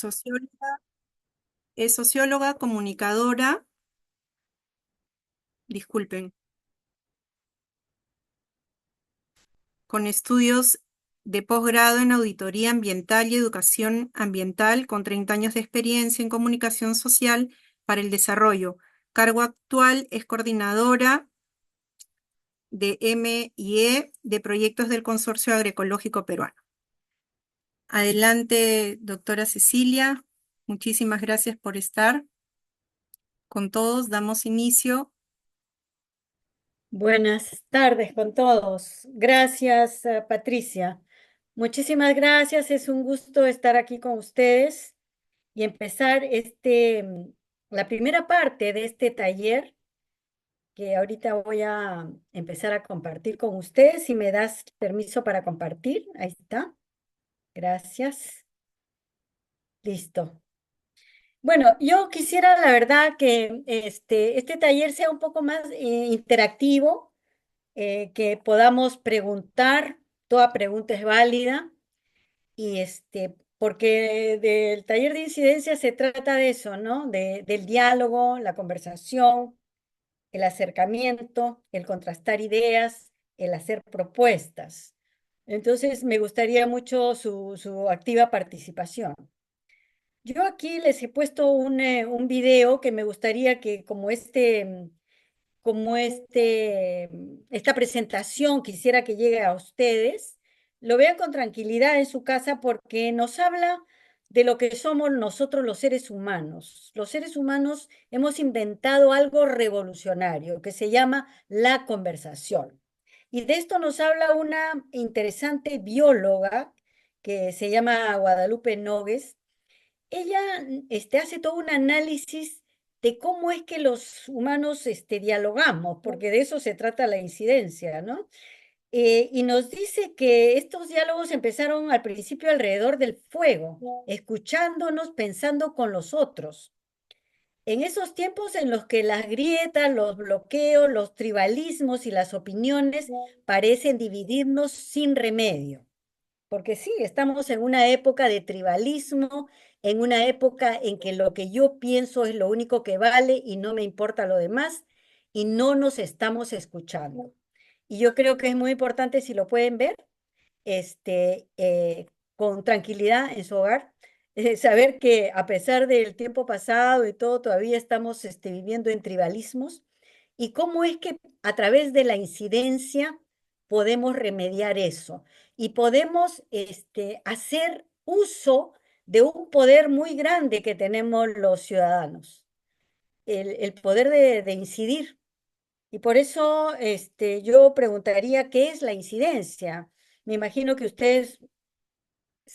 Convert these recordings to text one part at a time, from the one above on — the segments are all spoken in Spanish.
socióloga, es socióloga, comunicadora, disculpen, con estudios de posgrado en auditoría ambiental y educación ambiental, con 30 años de experiencia en comunicación social para el desarrollo. Cargo actual es coordinadora de M&E de proyectos del Consorcio Agroecológico Peruano. Adelante, doctora Cecilia. Muchísimas gracias por estar con todos. Damos inicio. Buenas tardes con todos. Gracias, Patricia. Muchísimas gracias. Es un gusto estar aquí con ustedes y empezar la primera parte de este taller que ahorita voy a empezar a compartir con ustedes. Si me das permiso para compartir, ahí está. Gracias. Listo. Bueno, yo quisiera, la verdad, que este taller sea un poco más interactivo, que podamos preguntar, toda pregunta es válida, y porque del taller de incidencia se trata de eso, ¿no? Del diálogo, la conversación, el acercamiento, el contrastar ideas, el hacer propuestas. Entonces, me gustaría mucho su activa participación. Yo aquí les he puesto un video que me gustaría que esta presentación quisiera que llegue a ustedes, lo vean con tranquilidad en su casa porque nos habla de lo que somos nosotros los seres humanos. Los seres humanos hemos inventado algo revolucionario que se llama la conversación. Y de esto nos habla una interesante bióloga que se llama Guadalupe Nogues. Ella hace todo un análisis de cómo es que los humanos dialogamos, porque de eso se trata la incidencia, ¿no? Y nos dice que estos diálogos empezaron al principio alrededor del fuego, escuchándonos, pensando con los otros. En esos tiempos en los que las grietas, los bloqueos, los tribalismos y las opiniones parecen dividirnos sin remedio. Porque sí, estamos en una época de tribalismo, en una época en que lo que yo pienso es lo único que vale y no me importa lo demás, y no nos estamos escuchando. Y yo creo que es muy importante, si lo pueden ver, con tranquilidad en su hogar, saber que a pesar del tiempo pasado y todo, todavía estamos viviendo en tribalismos, y cómo es que a través de la incidencia podemos remediar eso y podemos hacer uso de un poder muy grande que tenemos los ciudadanos, el poder de incidir. Y por eso yo preguntaría, ¿qué es la incidencia? Me imagino que ustedes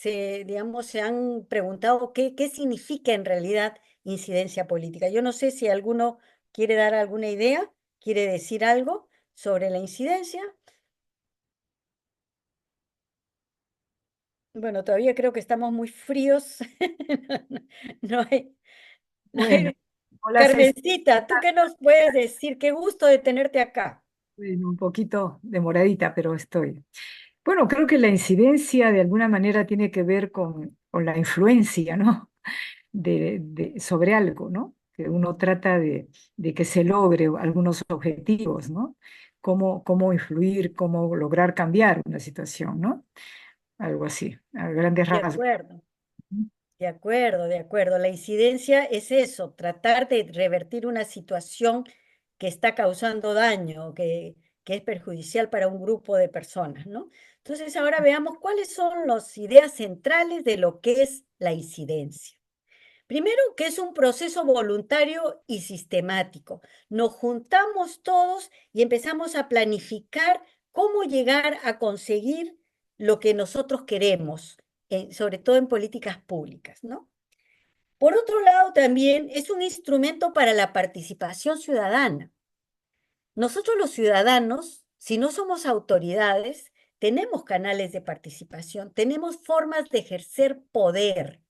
digamos, se han preguntado qué significa en realidad incidencia política. Yo no sé si alguno quiere dar alguna idea, quiere decir algo sobre la incidencia. Bueno, todavía creo que estamos muy fríos. No hay, no Bueno, hay- hola Ceci. Carmencita, ¿tú qué nos puedes decir? Qué gusto de tenerte acá. Bueno, un poquito demoradita, pero estoy. Bueno, creo que la incidencia de alguna manera tiene que ver con la influencia, ¿no? Sobre algo, ¿no? Que uno trata de que se logre algunos objetivos, ¿no? Cómo influir, cómo lograr cambiar una situación, ¿no? Algo así, a grandes De rasgos. acuerdo. De acuerdo, de acuerdo. La incidencia es eso, tratar de revertir una situación que está causando daño, que es perjudicial para un grupo de personas, ¿no? Entonces, ahora veamos cuáles son las ideas centrales de lo que es la incidencia. Primero, que es un proceso voluntario y sistemático. Nos juntamos todos y empezamos a planificar cómo llegar a conseguir lo que nosotros queremos, sobre todo en políticas públicas, ¿no? Por otro lado, también es un instrumento para la participación ciudadana. Nosotros los ciudadanos, si no somos autoridades, tenemos canales de participación, tenemos formas de ejercer poder.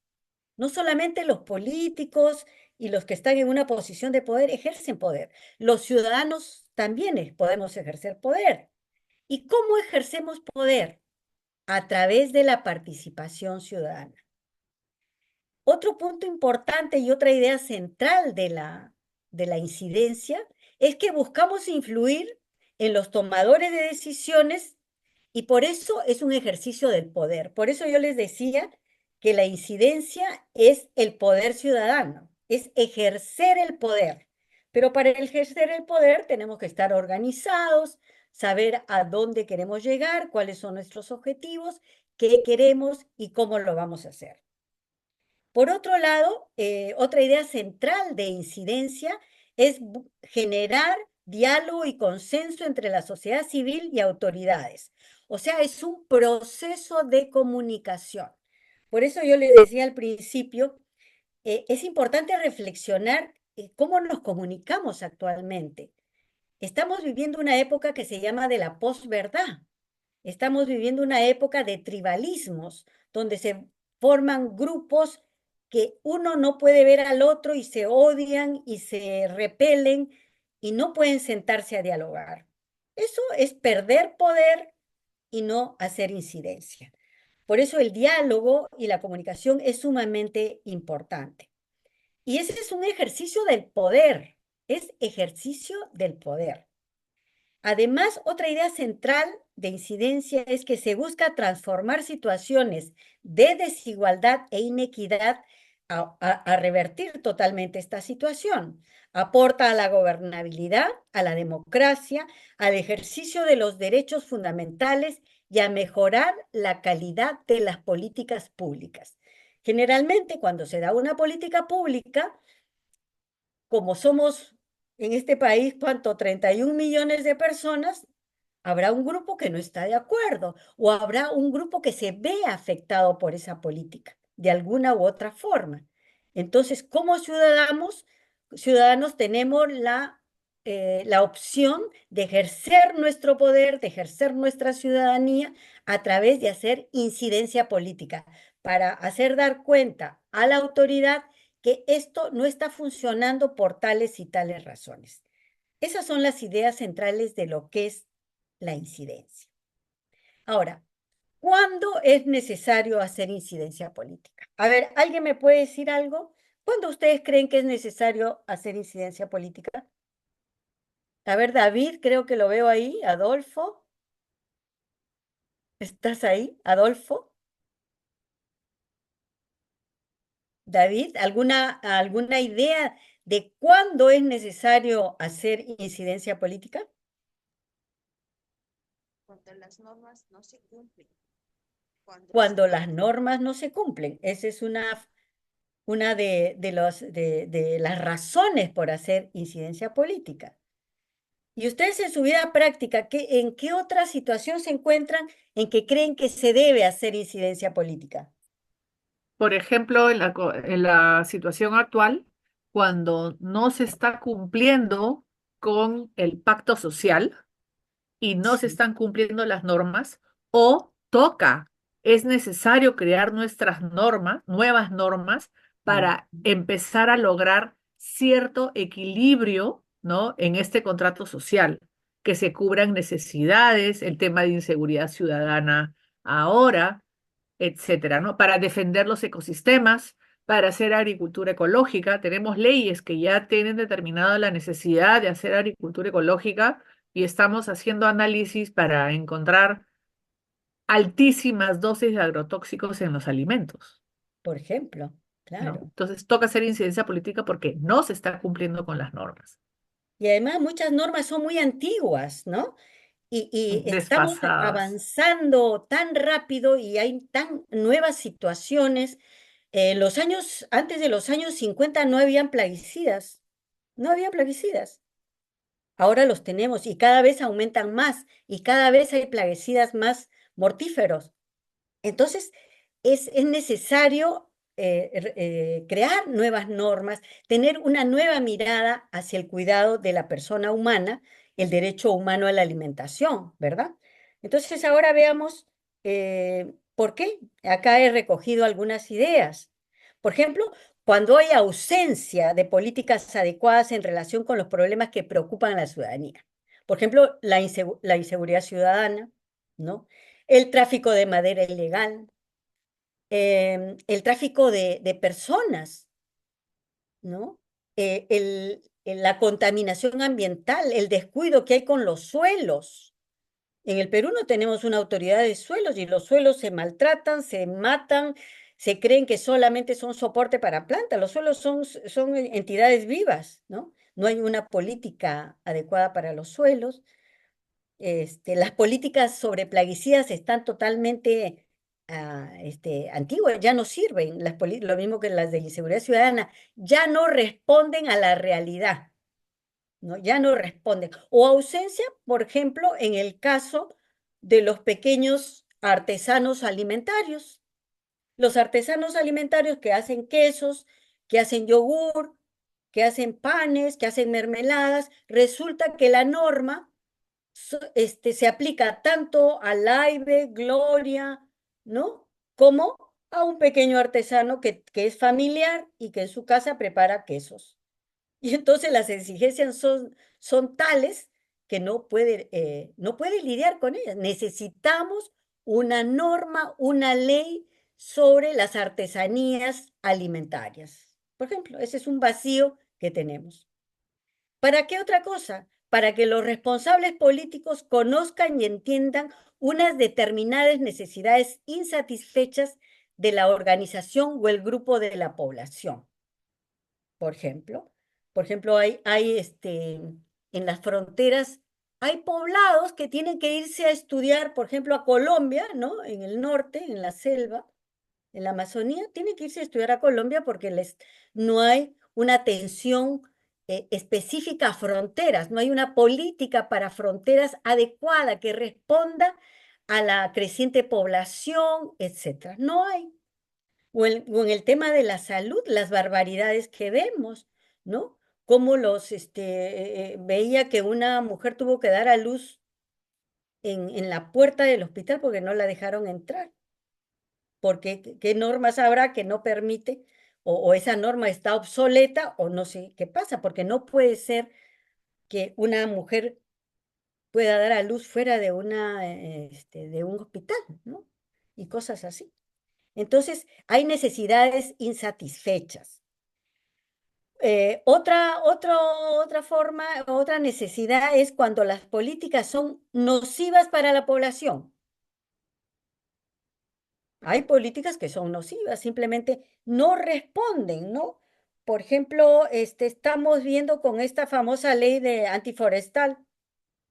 No solamente los políticos y los que están en una posición de poder ejercen poder, los ciudadanos también podemos ejercer poder. ¿Y cómo ejercemos poder? A través de la participación ciudadana. otro punto importante y otra idea central de la incidencia es que buscamos influir en los tomadores de decisiones y por eso es un ejercicio del poder. Por eso yo les decía que la incidencia es el poder ciudadano, es ejercer el poder. Pero para ejercer el poder tenemos que estar organizados, saber a dónde queremos llegar, cuáles son nuestros objetivos, qué queremos y cómo lo vamos a hacer. Por otro lado, otra idea central de incidencia es generar diálogo y consenso entre la sociedad civil y autoridades. O sea, es un proceso de comunicación. Por eso yo les decía al principio, es importante reflexionar cómo nos comunicamos actualmente. Estamos viviendo una época que se llama de la posverdad. Estamos viviendo una época de tribalismos, donde se forman grupos que uno no puede ver al otro y se odian y se repelen y no pueden sentarse a dialogar. Eso es perder poder y no hacer incidencia. Por eso el diálogo y la comunicación es sumamente importante. Y ese es un ejercicio del poder, es ejercicio del poder. Además, otra idea central de incidencia es que se busca transformar situaciones de desigualdad e inequidad a revertir totalmente esta situación. Aporta a la gobernabilidad, a la democracia, al ejercicio de los derechos fundamentales y a mejorar la calidad de las políticas públicas. Generalmente, cuando se da una política pública, como somos en este país, ¿cuánto? 31 millones de personas, habrá un grupo que no está de acuerdo o habrá un grupo que se ve afectado por esa política de alguna u otra forma. Entonces, como ciudadanos tenemos la opción de ejercer nuestro poder, de ejercer nuestra ciudadanía a través de hacer incidencia política, para hacer dar cuenta a la autoridad que esto no está funcionando por tales y tales razones. Esas son las ideas centrales de lo que es la incidencia. Ahora, ¿cuándo es necesario hacer incidencia política? A ver, ¿alguien me puede decir algo? ¿Cuándo ustedes creen que es necesario hacer incidencia política? A ver, David, creo que lo veo ahí. Adolfo, ¿estás ahí? Adolfo. David, ¿alguna idea de cuándo es necesario hacer incidencia política? Cuando las normas no se cumplen. Cuando las normas no se cumplen. Esa es una de las razones por hacer incidencia política. ¿Y ustedes en su vida práctica, en qué otra situación se encuentran en que creen que se debe hacer incidencia política? Por ejemplo, en la situación actual, cuando no se está cumpliendo con el pacto social y no se Sí. están cumpliendo las normas, o toca, es necesario crear nuestras normas, nuevas normas, para empezar a lograr cierto equilibrio, ¿no? En este contrato social, que se cubran necesidades, el tema de inseguridad ciudadana ahora, etcétera, ¿no? Para defender los ecosistemas, para hacer agricultura ecológica. Tenemos leyes que ya tienen determinada la necesidad de hacer agricultura ecológica y estamos haciendo análisis para encontrar altísimas dosis de agrotóxicos en los alimentos, Por ejemplo, ¿no? claro. Entonces toca hacer incidencia política porque no se está cumpliendo con las normas. Y además muchas normas son muy antiguas, ¿no? Y estamos Desfasadas. avanzando tan rápido y hay tan nuevas situaciones. Antes de los años 50 no habían plaguicidas, no había plaguicidas. Ahora los tenemos y cada vez aumentan más y cada vez hay plaguicidas más mortíferos. Entonces, es necesario crear nuevas normas, tener una nueva mirada hacia el cuidado de la persona humana, el derecho humano a la alimentación, ¿verdad? Entonces, ahora veamos por qué. Acá he recogido algunas ideas. Por ejemplo, cuando hay ausencia de políticas adecuadas en relación con los problemas que preocupan a la ciudadanía. Por ejemplo, la inseguridad ciudadana, ¿no? El tráfico de madera ilegal, el tráfico de personas, ¿no? La contaminación ambiental, el descuido que hay con los suelos. En el Perú no tenemos una autoridad de suelos y los suelos se maltratan, se matan, se creen que solamente son soporte para plantas. Los suelos son entidades vivas, ¿no? No hay una política adecuada para los suelos. Las políticas sobre plaguicidas están totalmente antiguas, ya no sirven. Lo mismo que las de inseguridad ciudadana, ya no responden a la realidad, ¿no? Ya no responden. O ausencia, por ejemplo, en el caso de los pequeños artesanos alimentarios. Los artesanos alimentarios que hacen quesos, que hacen yogur, que hacen panes, que hacen mermeladas, resulta que la norma se aplica tanto a Laibe, Gloria, ¿no? Como a un pequeño artesano que es familiar y que en su casa prepara quesos. Y entonces las exigencias son tales que no puede lidiar con ellas. Necesitamos una norma, una ley sobre las artesanías alimentarias. Por ejemplo, ese es un vacío que tenemos. ¿Para qué otra cosa? Para que los responsables políticos conozcan y entiendan unas determinadas necesidades insatisfechas de la organización o el grupo de la población. Por ejemplo, en las fronteras hay poblados que tienen que irse a estudiar, por ejemplo, a Colombia, ¿no? En el norte, en la selva, en la Amazonía, tienen que irse a estudiar a Colombia porque no hay una atención específica a fronteras, no hay una política para fronteras adecuada que responda a la creciente población, etcétera. No hay. O en el tema de la salud, las barbaridades que vemos, ¿no? Como veía que una mujer tuvo que dar a luz en la puerta del hospital porque no la dejaron entrar. Porque qué normas habrá que no permite, o esa norma está obsoleta, o no sé qué pasa, porque no puede ser que una mujer pueda dar a luz fuera de un hospital, ¿no? Y cosas así. Entonces, hay necesidades insatisfechas. Otra forma, otra necesidad es cuando las políticas son nocivas para la población. Hay políticas que son nocivas, simplemente no responden, ¿no? Por ejemplo, estamos viendo con esta famosa ley de antiforestal,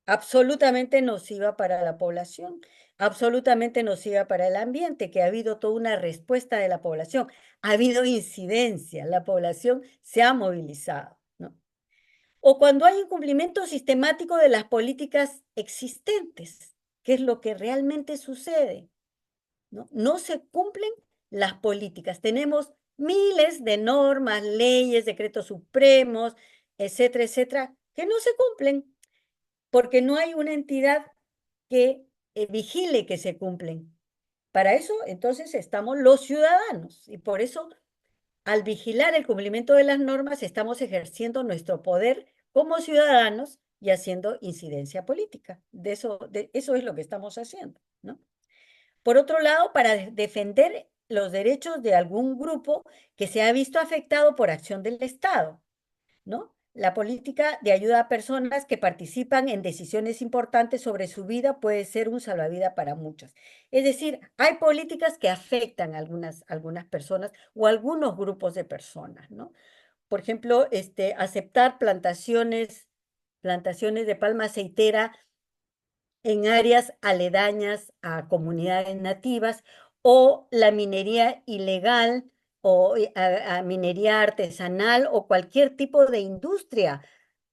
absolutamente nociva para la población, absolutamente nociva para el ambiente, que ha habido toda una respuesta de la población, ha habido incidencia, la población se ha movilizado, ¿no? O cuando hay incumplimiento sistemático de las políticas existentes, ¿qué es lo que realmente sucede? ¿No? No se cumplen las políticas. Tenemos miles de normas, leyes, decretos supremos, etcétera, etcétera, que no se cumplen porque no hay una entidad que vigile que se cumplen. Para eso, entonces, estamos los ciudadanos y por eso, al vigilar el cumplimiento de las normas, estamos ejerciendo nuestro poder como ciudadanos y haciendo incidencia política. Eso es lo que estamos haciendo, ¿no? Por otro lado, para defender los derechos de algún grupo que se ha visto afectado por acción del Estado, ¿no? La política de ayuda a personas que participan en decisiones importantes sobre su vida puede ser un salvavidas para muchas. Es decir, hay políticas que afectan a algunas personas o algunos grupos de personas, ¿no? Por ejemplo, aceptar plantaciones de palma aceitera en áreas aledañas a comunidades nativas o la minería ilegal o a minería artesanal o cualquier tipo de industria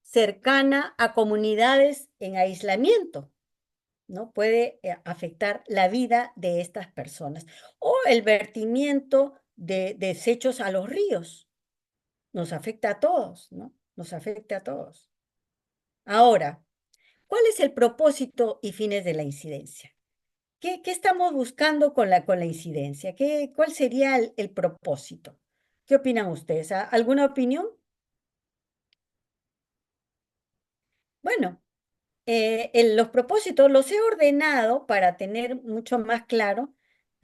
cercana a comunidades en aislamiento, ¿no? Puede afectar la vida de estas personas. O el vertimiento de desechos a los ríos. Nos afecta a todos, ¿no? Nos afecta a todos. Ahora, ¿cuál es el propósito y fines de la incidencia? ¿Qué estamos buscando con la incidencia? ¿Cuál sería el propósito? ¿Qué opinan ustedes? ¿Alguna opinión? Bueno, los propósitos los he ordenado para tener mucho más claro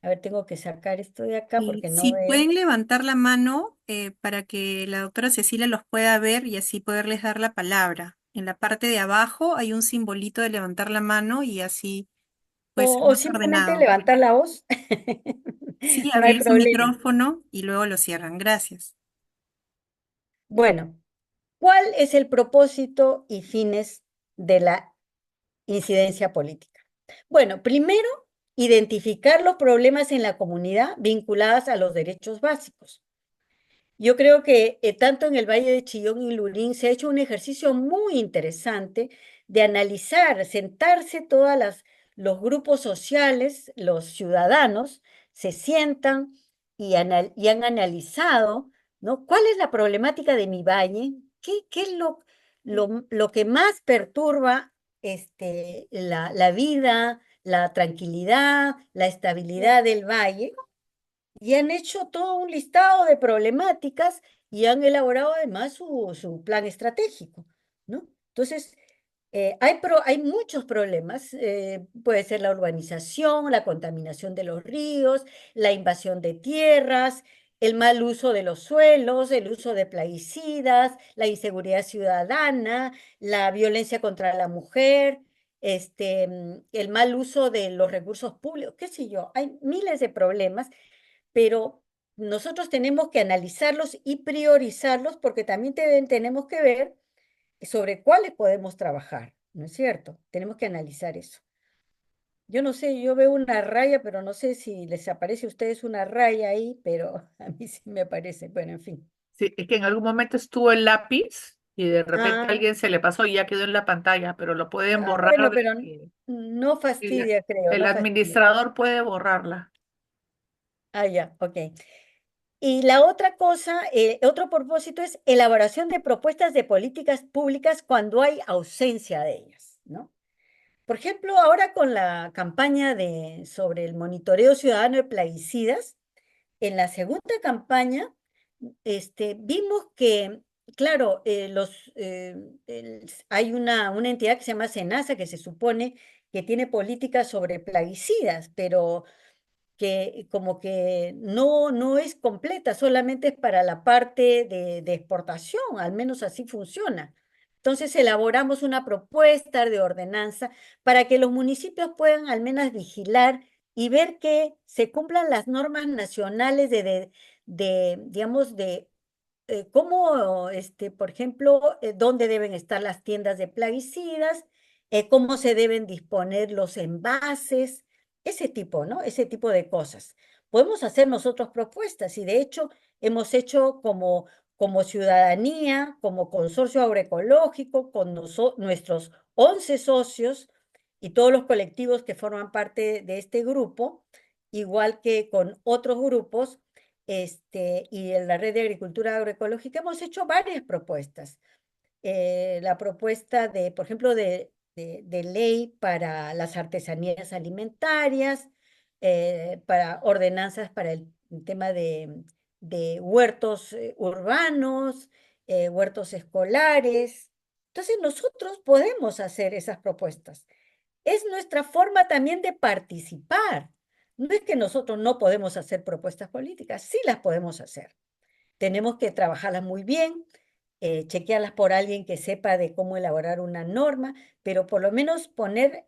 A ver, tengo que sacar esto de acá Y porque no si veo. pueden levantar la mano para que la doctora Cecilia los pueda ver y así poderles dar la palabra. En la parte de abajo hay un simbolito de levantar la mano y así puede ser O más simplemente ordenado. levantar la voz. Sí, No hay abrir su problema. micrófono y luego lo cierran. Gracias. Bueno, ¿cuál es el propósito y fines de la incidencia política? Bueno, primero, identificar los problemas en la comunidad vinculados a los derechos básicos. Yo creo que tanto en el Valle de Chillón y Lurín se ha hecho un ejercicio muy interesante de analizar, sentarse los grupos sociales, los ciudadanos, se sientan y han analizado, ¿no? ¿Cuál es la problemática de mi valle? ¿Qué es lo que más perturba la vida, la tranquilidad, la estabilidad del valle? Y han hecho todo un listado de problemáticas y han elaborado además su plan estratégico, ¿no? Entonces, hay muchos problemas. Puede ser la urbanización, la contaminación de los ríos, la invasión de tierras, el mal uso de los suelos, el uso de plaguicidas, la inseguridad ciudadana, la violencia contra la mujer, el mal uso de los recursos públicos, qué sé yo. Hay miles de problemas, pero nosotros tenemos que analizarlos y priorizarlos porque también tenemos que ver sobre cuáles podemos trabajar, ¿no es cierto? Tenemos que analizar eso. Yo no sé, yo veo una raya, pero no sé si les aparece a ustedes una raya ahí, pero a mí sí me aparece. Bueno, en fin. Sí, es que en algún momento estuvo el lápiz y de repente a Ah, alguien se le pasó y ya quedó en la pantalla, pero lo pueden borrar bueno, pero no el, fastidia, creo, el no fastidia. administrador puede borrarla. Ah, ya, ok. Y la otra cosa, otro propósito es elaboración de propuestas de políticas públicas cuando hay ausencia de ellas, ¿no? Por ejemplo, ahora con la campaña sobre el monitoreo ciudadano de plaguicidas, en la segunda campaña, vimos que, claro, hay una entidad que se llama SENASA que se supone que tiene políticas sobre plaguicidas, pero que como que no es completa, solamente es para la parte de exportación, al menos así funciona. Entonces elaboramos una propuesta de ordenanza para que los municipios puedan al menos vigilar y ver que se cumplan las normas nacionales digamos, cómo, por ejemplo, dónde deben estar las tiendas de plaguicidas, cómo se deben disponer los envases, ese tipo, ¿no? Ese tipo de cosas. Podemos hacer nosotros propuestas y de hecho hemos hecho como ciudadanía, como consorcio agroecológico, con nuestros 11 socios y todos los colectivos que forman parte de este grupo, igual que con otros grupos, y en la red de agricultura agroecológica hemos hecho varias propuestas. La propuesta por ejemplo, de ley para las artesanías alimentarias, para ordenanzas para el tema de huertos urbanos, huertos escolares. Entonces, nosotros podemos hacer esas propuestas. Es nuestra forma también de participar. No es que nosotros no podemos hacer propuestas políticas, sí las podemos hacer. Tenemos que trabajarlas muy bien, chequearlas por alguien que sepa de cómo elaborar una norma, pero por lo menos poner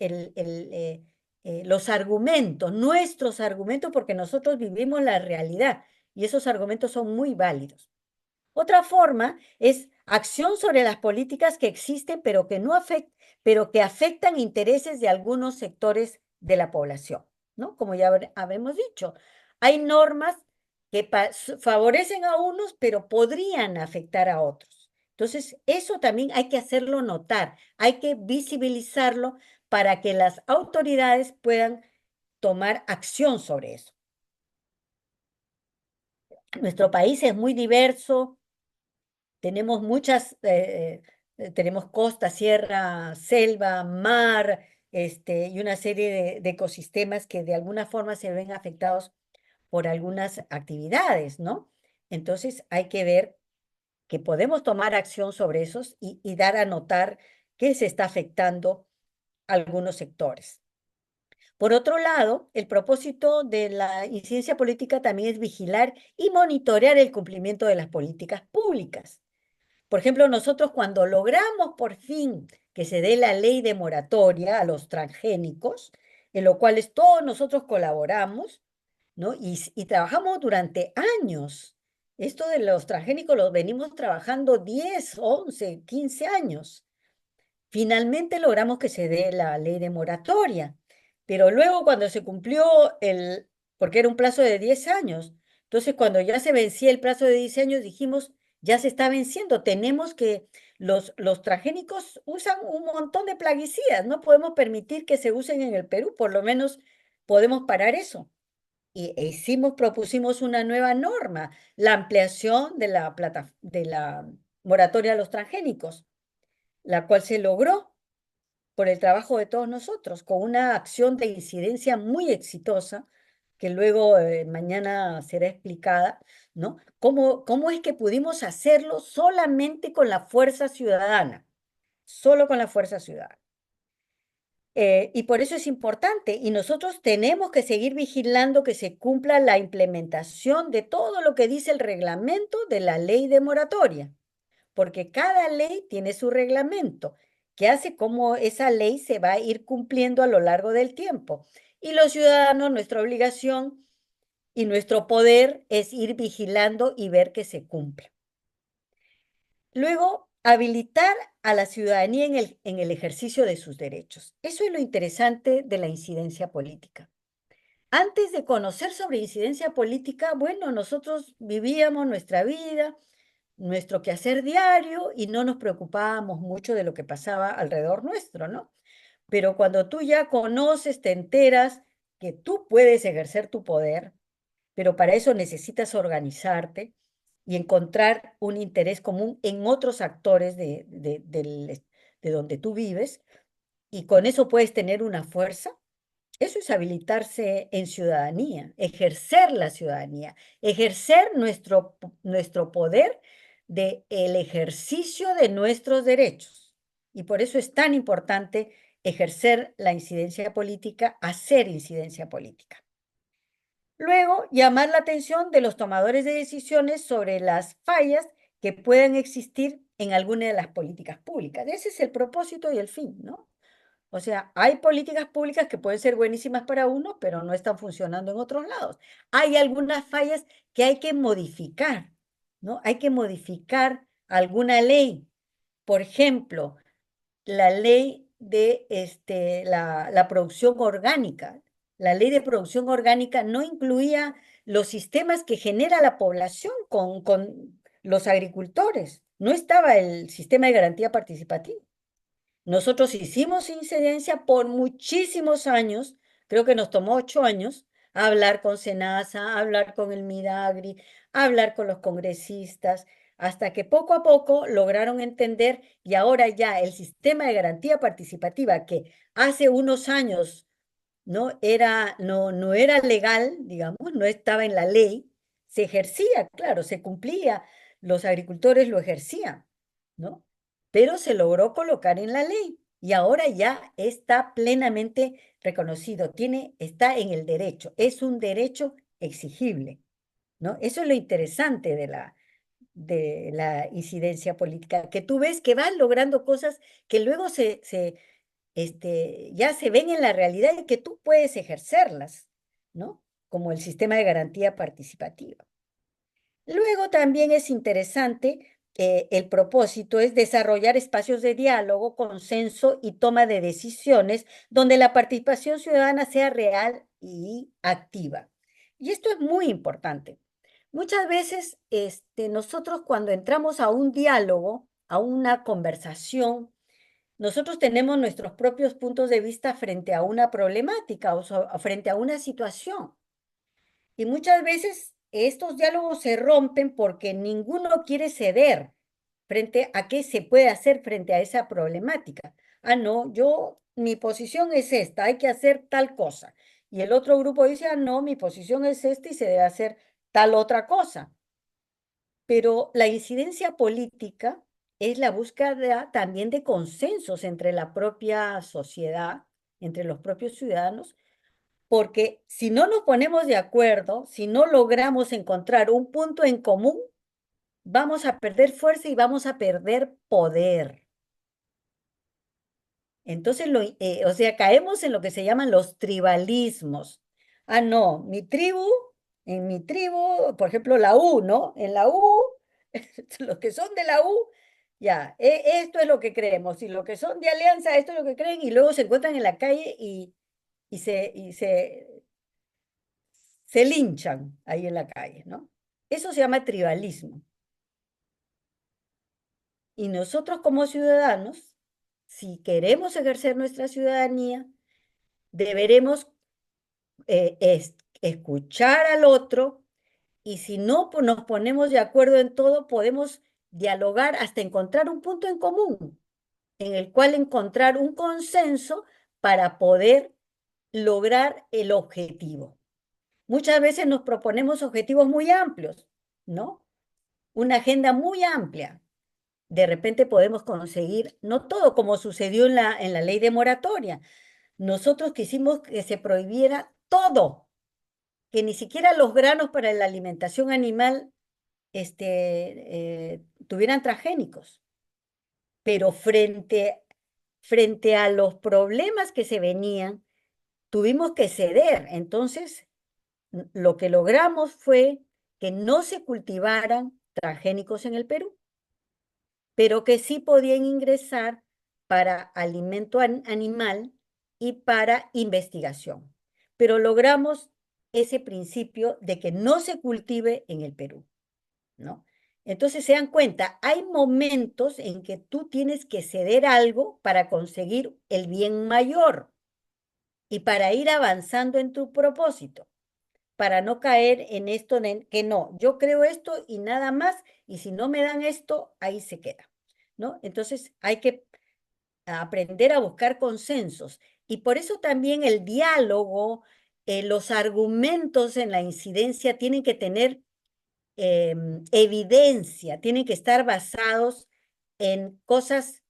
los argumentos, nuestros argumentos, porque nosotros vivimos la realidad y esos argumentos son muy válidos. Otra forma es acción sobre las políticas que existen, pero que afectan intereses de algunos sectores de la población, ¿no? Como ya habemos dicho, hay normas que favorecen a unos, pero podrían afectar a otros. Entonces, eso también hay que hacerlo notar, hay que visibilizarlo para que las autoridades puedan tomar acción sobre eso. Nuestro país es muy diverso. Tenemos tenemos costa, sierra, selva, mar, y una serie de ecosistemas que de alguna forma se ven afectados por algunas actividades, ¿no? Entonces hay que ver que podemos tomar acción sobre esos y dar a notar que se está afectando algunos sectores. Por otro lado, el propósito de la incidencia política también es vigilar y monitorear el cumplimiento de las políticas públicas. Por ejemplo, nosotros cuando logramos por fin que se dé la ley de moratoria a los transgénicos, en lo cual todos nosotros colaboramos, ¿no? Y trabajamos durante años. Esto de los transgénicos lo venimos trabajando 10, 11, 15 años. Finalmente logramos que se dé la ley de moratoria, pero luego cuando se cumplió porque era un plazo de 10 años, entonces cuando ya se vencía el plazo de 10 años dijimos, ya se está venciendo, tenemos que, los transgénicos usan un montón de plaguicidas, no podemos permitir que se usen en el Perú, por lo menos podemos parar eso. Y propusimos una nueva norma, la ampliación de la moratoria a los transgénicos, la cual se logró por el trabajo de todos nosotros, con una acción de incidencia muy exitosa, que luego mañana será explicada, ¿no? ¿Cómo es que pudimos hacerlo solamente con la fuerza ciudadana? Solo con la fuerza ciudadana. Y por eso es importante, y nosotros tenemos que seguir vigilando que se cumpla la implementación de todo lo que dice el reglamento de la ley de moratoria, porque cada ley tiene su reglamento, que hace cómo esa ley se va a ir cumpliendo a lo largo del tiempo. Y los ciudadanos, nuestra obligación y nuestro poder es ir vigilando y ver que se cumpla. Luego, habilitar a la ciudadanía en el ejercicio de sus derechos. Eso es lo interesante de la incidencia política. Antes de conocer sobre incidencia política, bueno, nosotros vivíamos nuestra vida, nuestro quehacer diario y no nos preocupábamos mucho de lo que pasaba alrededor nuestro, ¿no? Pero cuando tú ya conoces, te enteras que tú puedes ejercer tu poder, pero para eso necesitas organizarte y encontrar un interés común en otros actores de donde tú vives, y con eso puedes tener una fuerza. Eso es habilitarse en ciudadanía, ejercer la ciudadanía, ejercer nuestro poder de el ejercicio de nuestros derechos. Y por eso es tan importante ejercer la incidencia política, hacer incidencia política. Luego, llamar la atención de los tomadores de decisiones sobre las fallas que puedan existir en alguna de las políticas públicas. Ese es el propósito y el fin, ¿no? O sea, hay políticas públicas que pueden ser buenísimas para uno, pero no están funcionando en otros lados. Hay algunas fallas que hay que modificar, ¿no? Hay que modificar alguna ley. Por ejemplo, la ley de la producción orgánica. La ley de producción orgánica no incluía los sistemas que genera la población con los agricultores. No estaba el sistema de garantía participativa. Nosotros hicimos incidencia por muchísimos años, creo que nos tomó 8 años, hablar con SENASA, hablar con el Midagri, hablar con los congresistas, hasta que poco a poco lograron entender, y ahora ya el sistema de garantía participativa, que hace unos años no era legal, digamos, no estaba en la ley, se ejercía, claro, se cumplía, los agricultores lo ejercían, ¿no? Pero se logró colocar en la ley y ahora ya está plenamente reconocido, está en el derecho, es un derecho exigible, ¿no? Eso es lo interesante de la incidencia política, que tú ves que van logrando cosas que luego ya se ven en la realidad y que tú puedes ejercerlas, ¿no? Como el sistema de garantía participativa. Luego también es interesante, el propósito es desarrollar espacios de diálogo, consenso y toma de decisiones donde la participación ciudadana sea real y activa. Y esto es muy importante. Muchas veces nosotros cuando entramos a un diálogo, a una conversación, nosotros tenemos nuestros propios puntos de vista frente a una problemática o frente a una situación. Y muchas veces estos diálogos se rompen porque ninguno quiere ceder frente a qué se puede hacer frente a esa problemática. Ah, no, mi posición es esta, hay que hacer tal cosa. Y el otro grupo dice, ah, no, mi posición es esta y se debe hacer tal otra cosa. Pero la incidencia política es la búsqueda también de consensos entre la propia sociedad, entre los propios ciudadanos, porque si no nos ponemos de acuerdo, si no logramos encontrar un punto en común, vamos a perder fuerza y vamos a perder poder. Entonces, o sea, caemos en lo que se llaman los tribalismos. Ah, no, en mi tribu, por ejemplo, la U, ¿no? En la U, los que son de la U, ya, esto es lo que creemos, y los que son de Alianza, esto es lo que creen, y luego se encuentran en la calle y se linchan ahí en la calle, ¿no? Eso se llama tribalismo. Y nosotros como ciudadanos, si queremos ejercer nuestra ciudadanía, deberemos escuchar al otro, y si no nos ponemos de acuerdo en todo, podemos dialogar hasta encontrar un punto en común, en el cual encontrar un consenso para poder lograr el objetivo. Muchas veces nos proponemos objetivos muy amplios, ¿no? Una agenda muy amplia. De repente podemos conseguir, no todo como sucedió en la ley de moratoria. Nosotros quisimos que se prohibiera todo, que ni siquiera los granos para la alimentación animal tuvieran transgénicos. Pero frente a los problemas que se venían, tuvimos que ceder. Entonces, lo que logramos fue que no se cultivaran transgénicos en el Perú, pero que sí podían ingresar para alimento animal y para investigación. Pero logramos ese principio de que no se cultive en el Perú, ¿no? Entonces se dan cuenta, hay momentos en que tú tienes que ceder algo para conseguir el bien mayor y para ir avanzando en tu propósito, para no caer en esto de que no, yo creo esto y nada más, y si no me dan esto, ahí se queda, ¿no? Entonces hay que aprender a buscar consensos, y por eso también el diálogo, los argumentos en la incidencia tienen que tener evidencia, tienen que estar basados en cosas,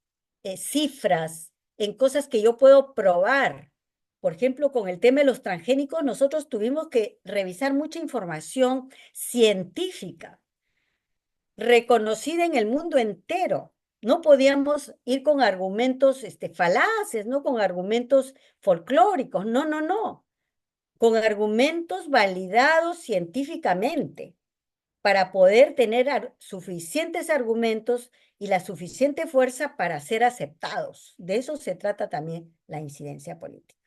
cifras, en cosas que yo puedo probar. Por ejemplo, con el tema de los transgénicos, nosotros tuvimos que revisar mucha información científica, reconocida en el mundo entero. No podíamos ir con argumentos falaces, no con argumentos folclóricos, no, no, no, con argumentos validados científicamente, para poder tener suficientes argumentos y la suficiente fuerza para ser aceptados. De eso se trata también la incidencia política.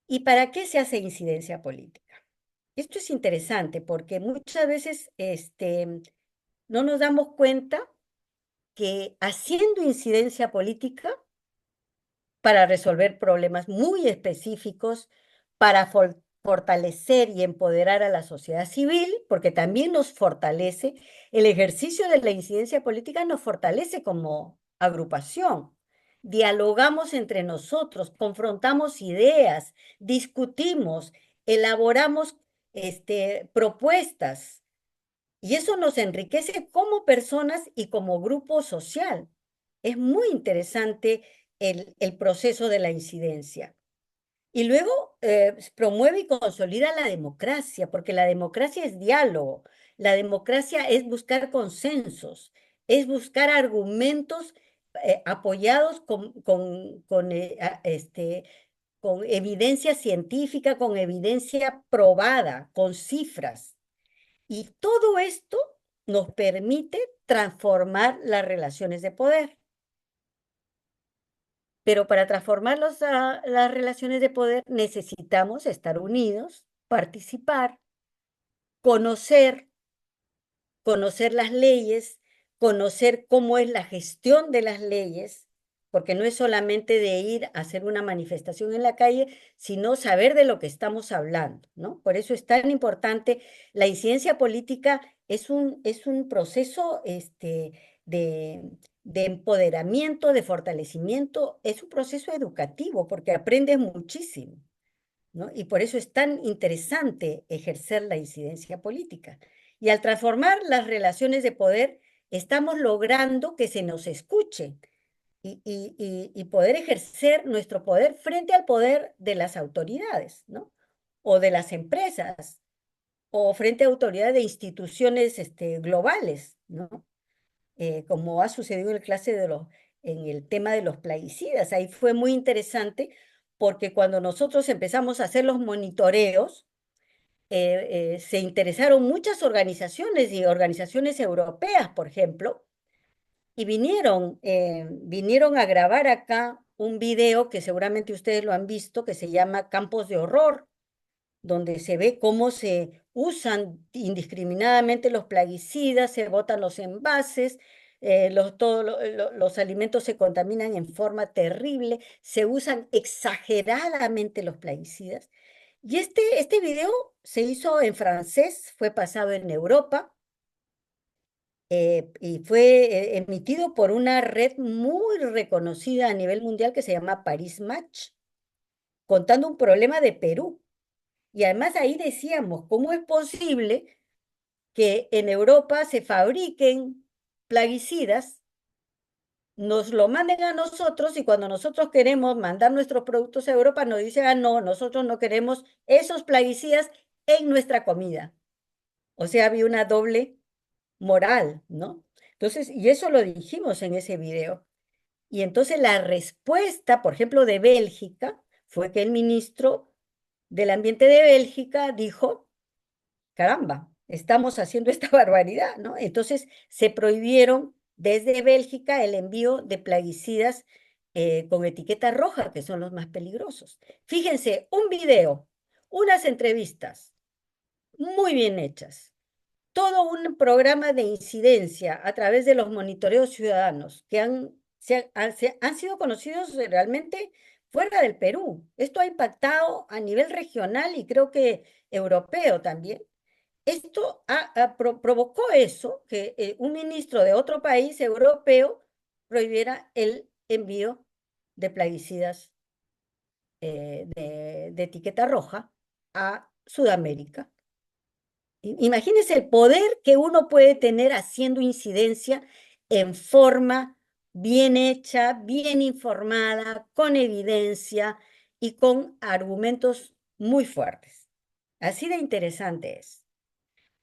¿Y para qué se hace incidencia política? Esto es interesante porque muchas veces no nos damos cuenta que haciendo incidencia política para resolver problemas muy específicos, para fortalecer y empoderar a la sociedad civil, porque también nos fortalece, el ejercicio de la incidencia política nos fortalece como agrupación. Dialogamos entre nosotros, confrontamos ideas, discutimos, elaboramos propuestas, y eso nos enriquece como personas y como grupo social. Es muy interesante el proceso de la incidencia. Y luego promueve y consolida la democracia, porque la democracia es diálogo, la democracia es buscar consensos, es buscar argumentos apoyados con evidencia científica, con evidencia probada, con cifras. Y todo esto nos permite transformar las relaciones de poder. Pero para transformar las relaciones de poder necesitamos estar unidos, participar, conocer las leyes, conocer cómo es la gestión de las leyes, porque no es solamente de ir a hacer una manifestación en la calle, sino saber de lo que estamos hablando, ¿no? Por eso es tan importante. La incidencia política es un proceso de empoderamiento, de fortalecimiento, es un proceso educativo, porque aprendes muchísimo, ¿no? Y por eso es tan interesante ejercer la incidencia política. Y al transformar las relaciones de poder, estamos logrando que se nos escuche. y poder ejercer nuestro poder frente al poder de las autoridades, ¿no? O de las empresas, o frente a autoridades de instituciones globales, ¿no? Como ha sucedido en en el tema de los plaguicidas. Ahí fue muy interesante porque cuando nosotros empezamos a hacer los monitoreos, se interesaron muchas organizaciones y organizaciones europeas, por ejemplo, y vinieron a grabar acá un video que seguramente ustedes lo han visto, que se llama Campos de Horror, donde se ve cómo se usan indiscriminadamente los plaguicidas, se botan los envases, todos los alimentos se contaminan en forma terrible, se usan exageradamente los plaguicidas. Y este video se hizo en francés, fue pasado en Europa, y fue emitido por una red muy reconocida a nivel mundial que se llama Paris Match, contando un problema de Perú. Y además ahí decíamos, ¿cómo es posible que en Europa se fabriquen plaguicidas, nos lo manden a nosotros y cuando nosotros queremos mandar nuestros productos a Europa nos dicen, ah, no, nosotros no queremos esos plaguicidas en nuestra comida? O sea, había una doble moral, ¿no? Entonces, y eso lo dijimos en ese video. Y entonces la respuesta, por ejemplo, de Bélgica, fue que el ministro del Ambiente de Bélgica dijo, caramba, estamos haciendo esta barbaridad, ¿no? Entonces se prohibieron desde Bélgica el envío de plaguicidas con etiqueta roja, que son los más peligrosos. Fíjense, un video, unas entrevistas muy bien hechas, todo un programa de incidencia a través de los monitoreos ciudadanos que han sido conocidos realmente fuera del Perú. Esto ha impactado a nivel regional y creo que europeo también. Esto provocó eso, que un ministro de otro país europeo prohibiera el envío de plaguicidas de etiqueta roja a Sudamérica. Imagínense el poder que uno puede tener haciendo incidencia en forma bien hecha, bien informada, con evidencia y con argumentos muy fuertes. Así de interesante es.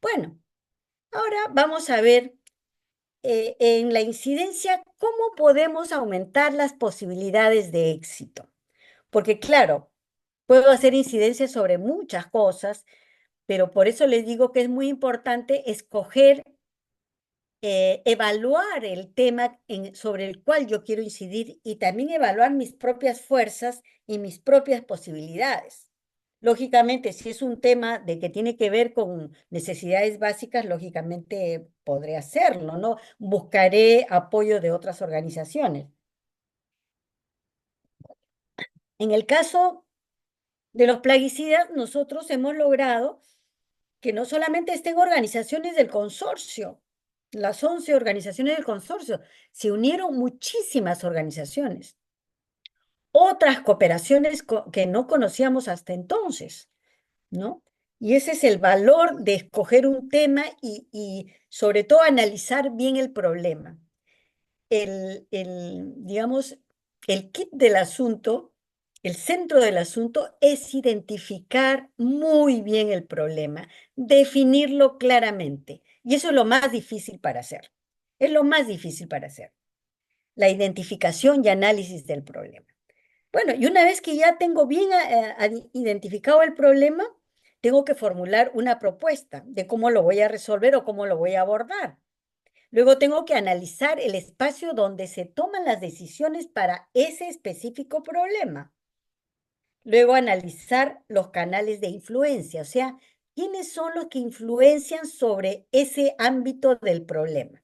Bueno, ahora vamos a ver en la incidencia cómo podemos aumentar las posibilidades de éxito. Porque claro, puedo hacer incidencia sobre muchas cosas, pero por eso les digo que es muy importante escoger, evaluar el tema sobre el cual yo quiero incidir y también evaluar mis propias fuerzas y mis propias posibilidades. Lógicamente, si es un tema de que tiene que ver con necesidades básicas, lógicamente podré hacerlo, ¿no? Buscaré apoyo de otras organizaciones. En el caso de los plaguicidas, nosotros hemos logrado que no solamente estén organizaciones del consorcio, las 11 organizaciones del consorcio, se unieron muchísimas organizaciones, otras cooperaciones que no conocíamos hasta entonces, ¿no? Y ese es el valor de escoger un tema y sobre todo analizar bien el problema. Digamos, el kit del asunto, el centro del asunto es identificar muy bien el problema, definirlo claramente. Y eso es lo más difícil para hacer. Es lo más difícil para hacer. La identificación y análisis del problema. Bueno, y una vez que ya tengo bien identificado el problema, tengo que formular una propuesta de cómo lo voy a resolver o cómo lo voy a abordar. Luego tengo que analizar el espacio donde se toman las decisiones para ese específico problema. Luego analizar los canales de influencia, o sea, quiénes son los que influencian sobre ese ámbito del problema.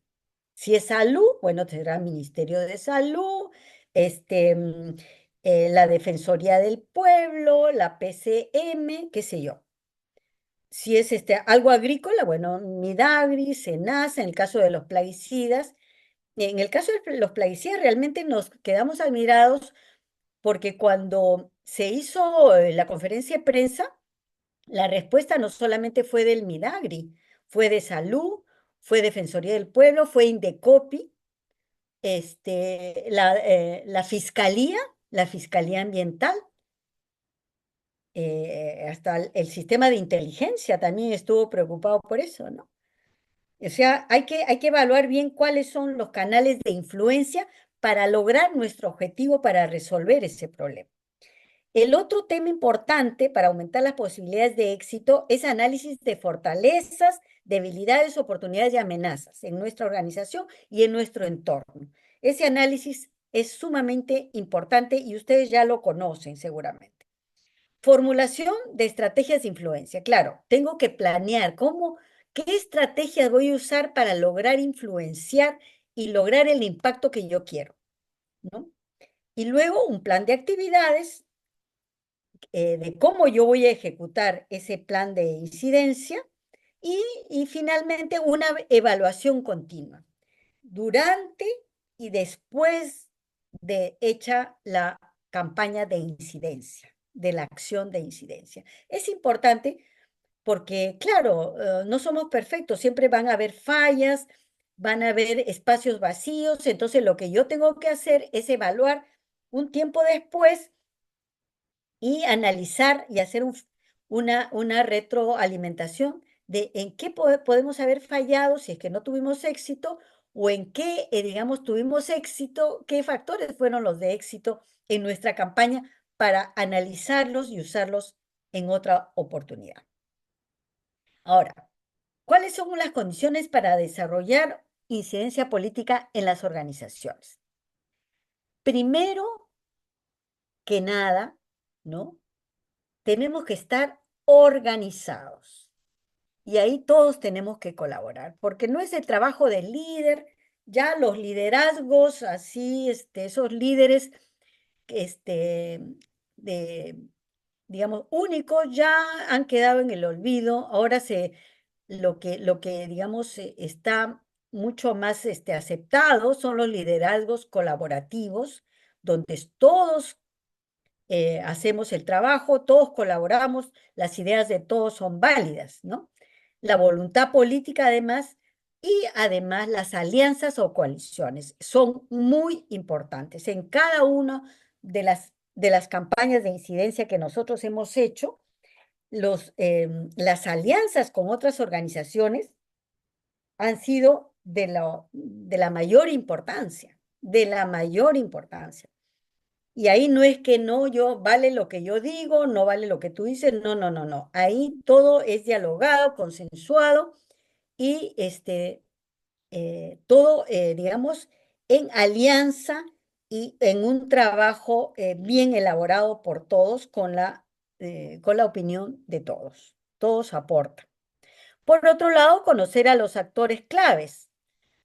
Si es salud, bueno, tendrá Ministerio de Salud, la Defensoría del Pueblo, la PCM, qué sé yo. Si es algo agrícola, bueno, Midagri, SENASA, en el caso de los plaguicidas. En el caso de los plaguicidas realmente nos quedamos admirados porque cuando se hizo la conferencia de prensa, la respuesta no solamente fue del Midagri, fue de Salud, fue Defensoría del Pueblo, fue Indecopi, la fiscalía ambiental, hasta el sistema de inteligencia también estuvo preocupado por eso, ¿no? O sea, hay que evaluar bien cuáles son los canales de influencia para lograr nuestro objetivo para resolver ese problema. El otro tema importante para aumentar las posibilidades de éxito es análisis de fortalezas, debilidades, oportunidades y amenazas en nuestra organización y en nuestro entorno. Ese análisis es sumamente importante y ustedes ya lo conocen seguramente. Formulación de estrategias de influencia. Claro, tengo que planear qué estrategias voy a usar para lograr influenciar y lograr el impacto que yo quiero, ¿no? Y luego un plan de actividades de cómo yo voy a ejecutar ese plan de incidencia y finalmente una evaluación continua durante y después de hecha la campaña de incidencia, de la acción de incidencia. Es importante porque, claro, no somos perfectos, siempre van a haber fallas, van a haber espacios vacíos, entonces lo que yo tengo que hacer es evaluar un tiempo después y analizar y hacer una retroalimentación de en qué podemos haber fallado si es que no tuvimos éxito o en qué, digamos, tuvimos éxito, qué factores fueron los de éxito en nuestra campaña para analizarlos y usarlos en otra oportunidad. Ahora, ¿cuáles son las condiciones para desarrollar incidencia política en las organizaciones? Primero que nada, ¿no? Tenemos que estar organizados. Y ahí todos tenemos que colaborar, porque no es el trabajo del líder, ya los liderazgos, así, esos líderes, de, digamos, únicos, ya han quedado en el olvido. Ahora lo que digamos, está mucho más aceptado son los liderazgos colaborativos, donde todos hacemos el trabajo, todos colaboramos, las ideas de todos son válidas, ¿no? La voluntad política además y además las alianzas o coaliciones son muy importantes. En cada una de las campañas de incidencia que nosotros hemos hecho, las alianzas con otras organizaciones han sido de la mayor importancia, de la mayor importancia. Y ahí no es que no, vale lo que yo digo, no vale lo que tú dices, no, no, no, no. Ahí todo es dialogado, consensuado y todo, digamos, en alianza y en un trabajo bien elaborado por todos con la opinión de todos. Todos aportan. Por otro lado, conocer a los actores claves,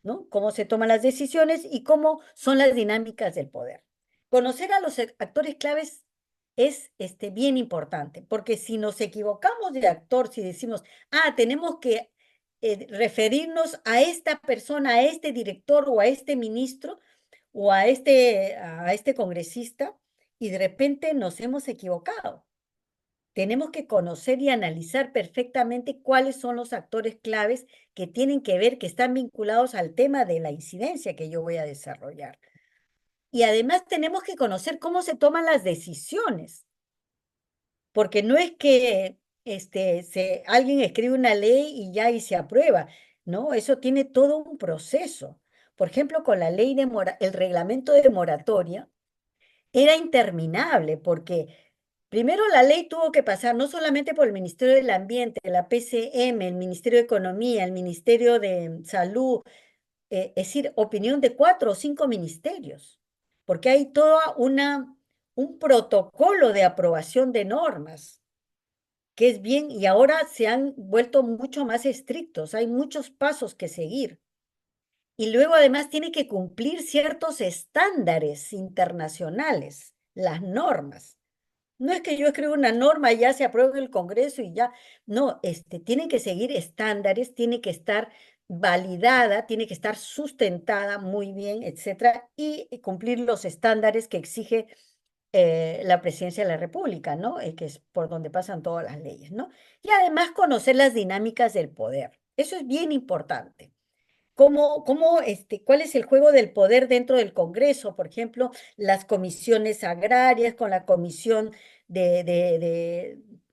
¿no? Cómo se toman las decisiones y cómo son las dinámicas del poder. Conocer a los actores claves es bien importante, porque si nos equivocamos de actor, si decimos, tenemos que referirnos a esta persona, a este director o a este ministro o a este congresista, y de repente nos hemos equivocado. Tenemos que conocer y analizar perfectamente cuáles son los actores claves que tienen que ver, que están vinculados al tema de la incidencia que yo voy a desarrollar. Y además tenemos que conocer cómo se toman las decisiones, porque no es que alguien escribe una ley y ya y se aprueba, ¿no? Eso tiene todo un proceso. Por ejemplo, con la ley el reglamento de moratoria, era interminable porque primero la ley tuvo que pasar no solamente por el Ministerio del Ambiente, la PCM, el Ministerio de Economía, el Ministerio de Salud, es decir, opinión de 4 o 5 ministerios, porque hay todo un protocolo de aprobación de normas, que es bien, y ahora se han vuelto mucho más estrictos, hay muchos pasos que seguir. Y luego además tiene que cumplir ciertos estándares internacionales, las normas. No es que yo escriba una norma y ya se apruebe en el Congreso y ya. No, tiene que seguir estándares, tiene que estar validada, tiene que estar sustentada muy bien, etcétera, y cumplir los estándares que exige la Presidencia de la República, ¿no? Que es por donde pasan todas las leyes, ¿no? Y además conocer las dinámicas del poder. Eso es bien importante. ¿Cuál es el juego del poder dentro del Congreso? Por ejemplo, las comisiones agrarias, con la comisión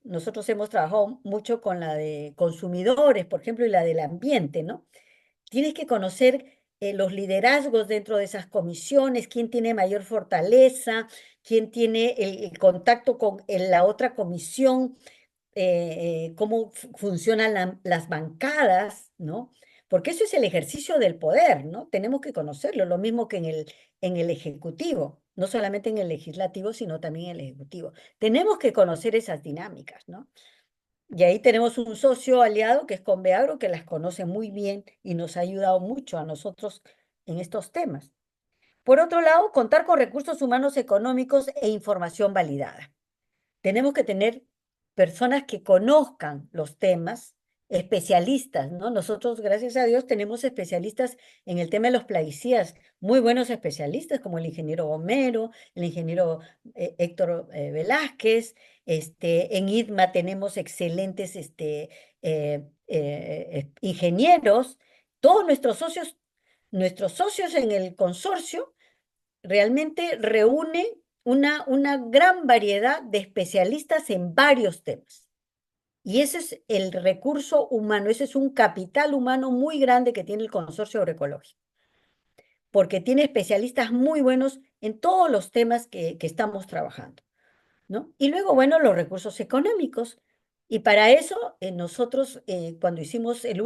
nosotros hemos trabajado mucho con la de consumidores, por ejemplo, y la del ambiente, ¿no? Tienes que conocer los liderazgos dentro de esas comisiones, quién tiene mayor fortaleza, quién tiene el contacto con la otra comisión, cómo funcionan las bancadas, ¿no? Porque eso es el ejercicio del poder, ¿no? Tenemos que conocerlo, lo mismo que en el Ejecutivo, no solamente en el Legislativo, sino también en el Ejecutivo. Tenemos que conocer esas dinámicas, ¿no? Y ahí tenemos un socio aliado que es Conveagro, que las conoce muy bien y nos ha ayudado mucho a nosotros en estos temas. Por otro lado, contar con recursos humanos económicos e información validada. Tenemos que tener personas que conozcan los temas, especialistas, ¿no? Nosotros, gracias a Dios, tenemos especialistas en el tema de los plaguicidas, muy buenos especialistas, como el ingeniero Homero, el ingeniero Héctor Velázquez. En IDMA tenemos excelentes ingenieros. Todos nuestros socios en el consorcio realmente reúne una gran variedad de especialistas en varios temas. Y ese es el recurso humano, ese es un capital humano muy grande que tiene el Consorcio Agroecológico, porque tiene especialistas muy buenos en todos los temas que estamos trabajando, ¿no? Y luego, bueno, los recursos económicos. Y para eso, nosotros, cuando hicimos el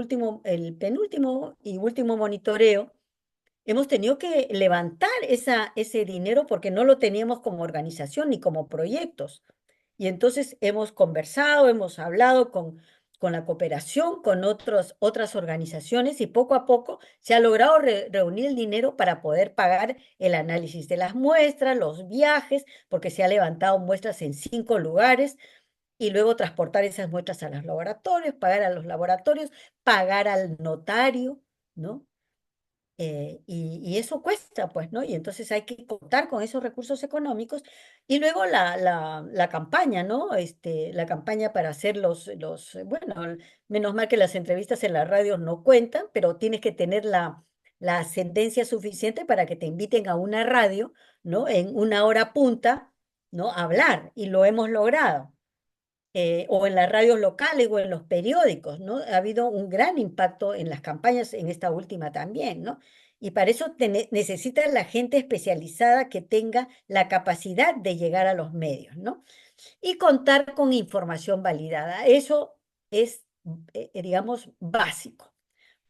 penúltimo y último monitoreo, hemos tenido que levantar ese dinero porque no lo teníamos como organización ni como proyectos. Y entonces hemos conversado, hemos hablado con la cooperación, con otras organizaciones y poco a poco se ha logrado reunir el dinero para poder pagar el análisis de las muestras, los viajes, porque se ha levantado muestras en 5 lugares y luego transportar esas muestras a los laboratorios, pagar a los laboratorios, pagar al notario, ¿no? Y eso cuesta, pues, ¿no? Y entonces hay que contar con esos recursos económicos. Y luego la campaña, ¿no? La campaña para hacer bueno, menos mal que las entrevistas en la radio no cuentan, pero tienes que tener la ascendencia suficiente para que te inviten a una radio, ¿no? En una hora punta, ¿no? A hablar, y lo hemos logrado. O en las radios locales o en los periódicos, ¿no? Ha habido un gran impacto en las campañas, en esta última también, ¿no? Y para eso necesitas la gente especializada que tenga la capacidad de llegar a los medios, ¿no? Y contar con información validada. Eso es, digamos, básico.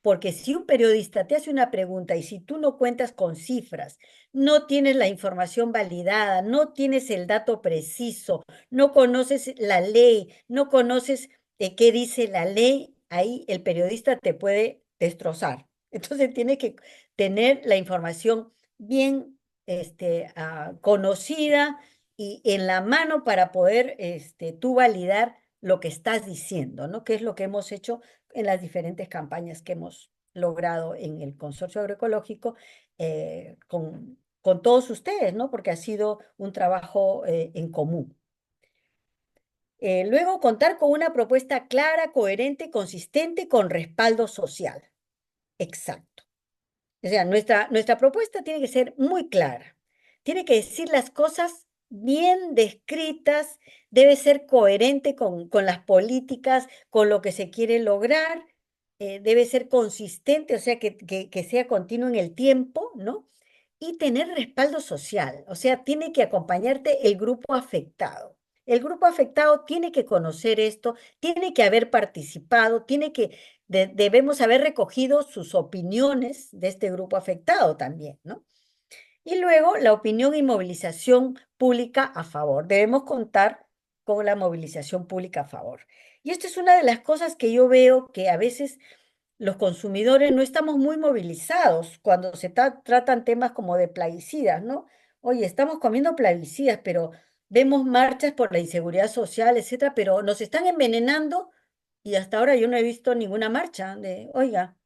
Porque si un periodista te hace una pregunta y si tú no cuentas con cifras, no tienes la información validada, no tienes el dato preciso, no conoces la ley, no conoces qué dice la ley, ahí el periodista te puede destrozar. Entonces tiene que tener la información bien conocida y en la mano para poder tú validar lo que estás diciendo, ¿no? Que es lo que hemos hecho en las diferentes campañas que hemos logrado en el Consorcio Agroecológico con todos ustedes, ¿no? Porque ha sido un trabajo en común. Luego, contar con una propuesta clara, coherente, consistente, con respaldo social. Exacto. O sea, nuestra propuesta tiene que ser muy clara. Tiene que decir las cosas bien descritas, debe ser coherente con las políticas, con lo que se quiere lograr, debe ser consistente, o sea, que sea continuo en el tiempo, ¿no? Y tener respaldo social, o sea, tiene que acompañarte el grupo afectado. El grupo afectado tiene que conocer esto, tiene que haber participado, debemos haber recogido sus opiniones de este grupo afectado también, ¿no? Y luego la opinión y movilización pública a favor. Debemos contar con la movilización pública a favor. Y esto es una de las cosas que yo veo que a veces los consumidores no estamos muy movilizados cuando se tratan temas como de plaguicidas, ¿no? Oye, estamos comiendo plaguicidas, pero vemos marchas por la inseguridad social, etcétera, pero nos están envenenando y hasta ahora yo no he visto ninguna marcha de, oiga,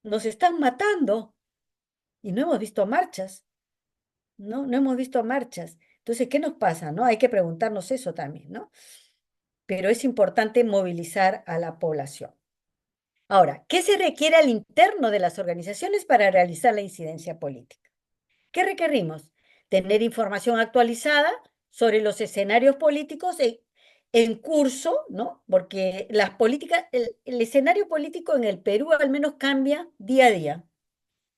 nos están matando y no hemos visto marchas, ¿no? No hemos visto marchas. Entonces, ¿qué nos pasa, no? Hay que preguntarnos eso también, ¿no? Pero es importante movilizar a la población. Ahora, ¿qué se requiere al interno de las organizaciones para realizar la incidencia política? ¿Qué requerimos? Tener información actualizada sobre los escenarios políticos en curso, ¿no? Porque las políticas, el escenario político en el Perú al menos cambia día a día.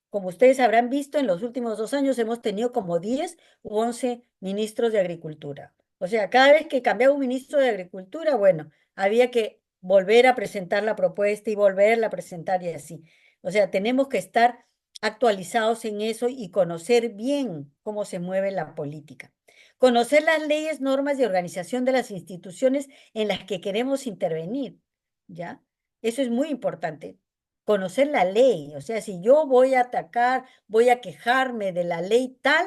Como ustedes habrán visto, en los últimos 2 años hemos tenido como 10 u 11 ministros de Agricultura. O sea, cada vez que cambiaba un ministro de Agricultura, bueno, había que volver a presentar la propuesta y volverla a presentar y así. O sea, tenemos que estar actualizados en eso y conocer bien cómo se mueve la política. Conocer las leyes, normas y organización de las instituciones en las que queremos intervenir, ¿ya? Eso es muy importante. Conocer la ley, o sea, si yo voy a atacar, voy a quejarme de la ley tal,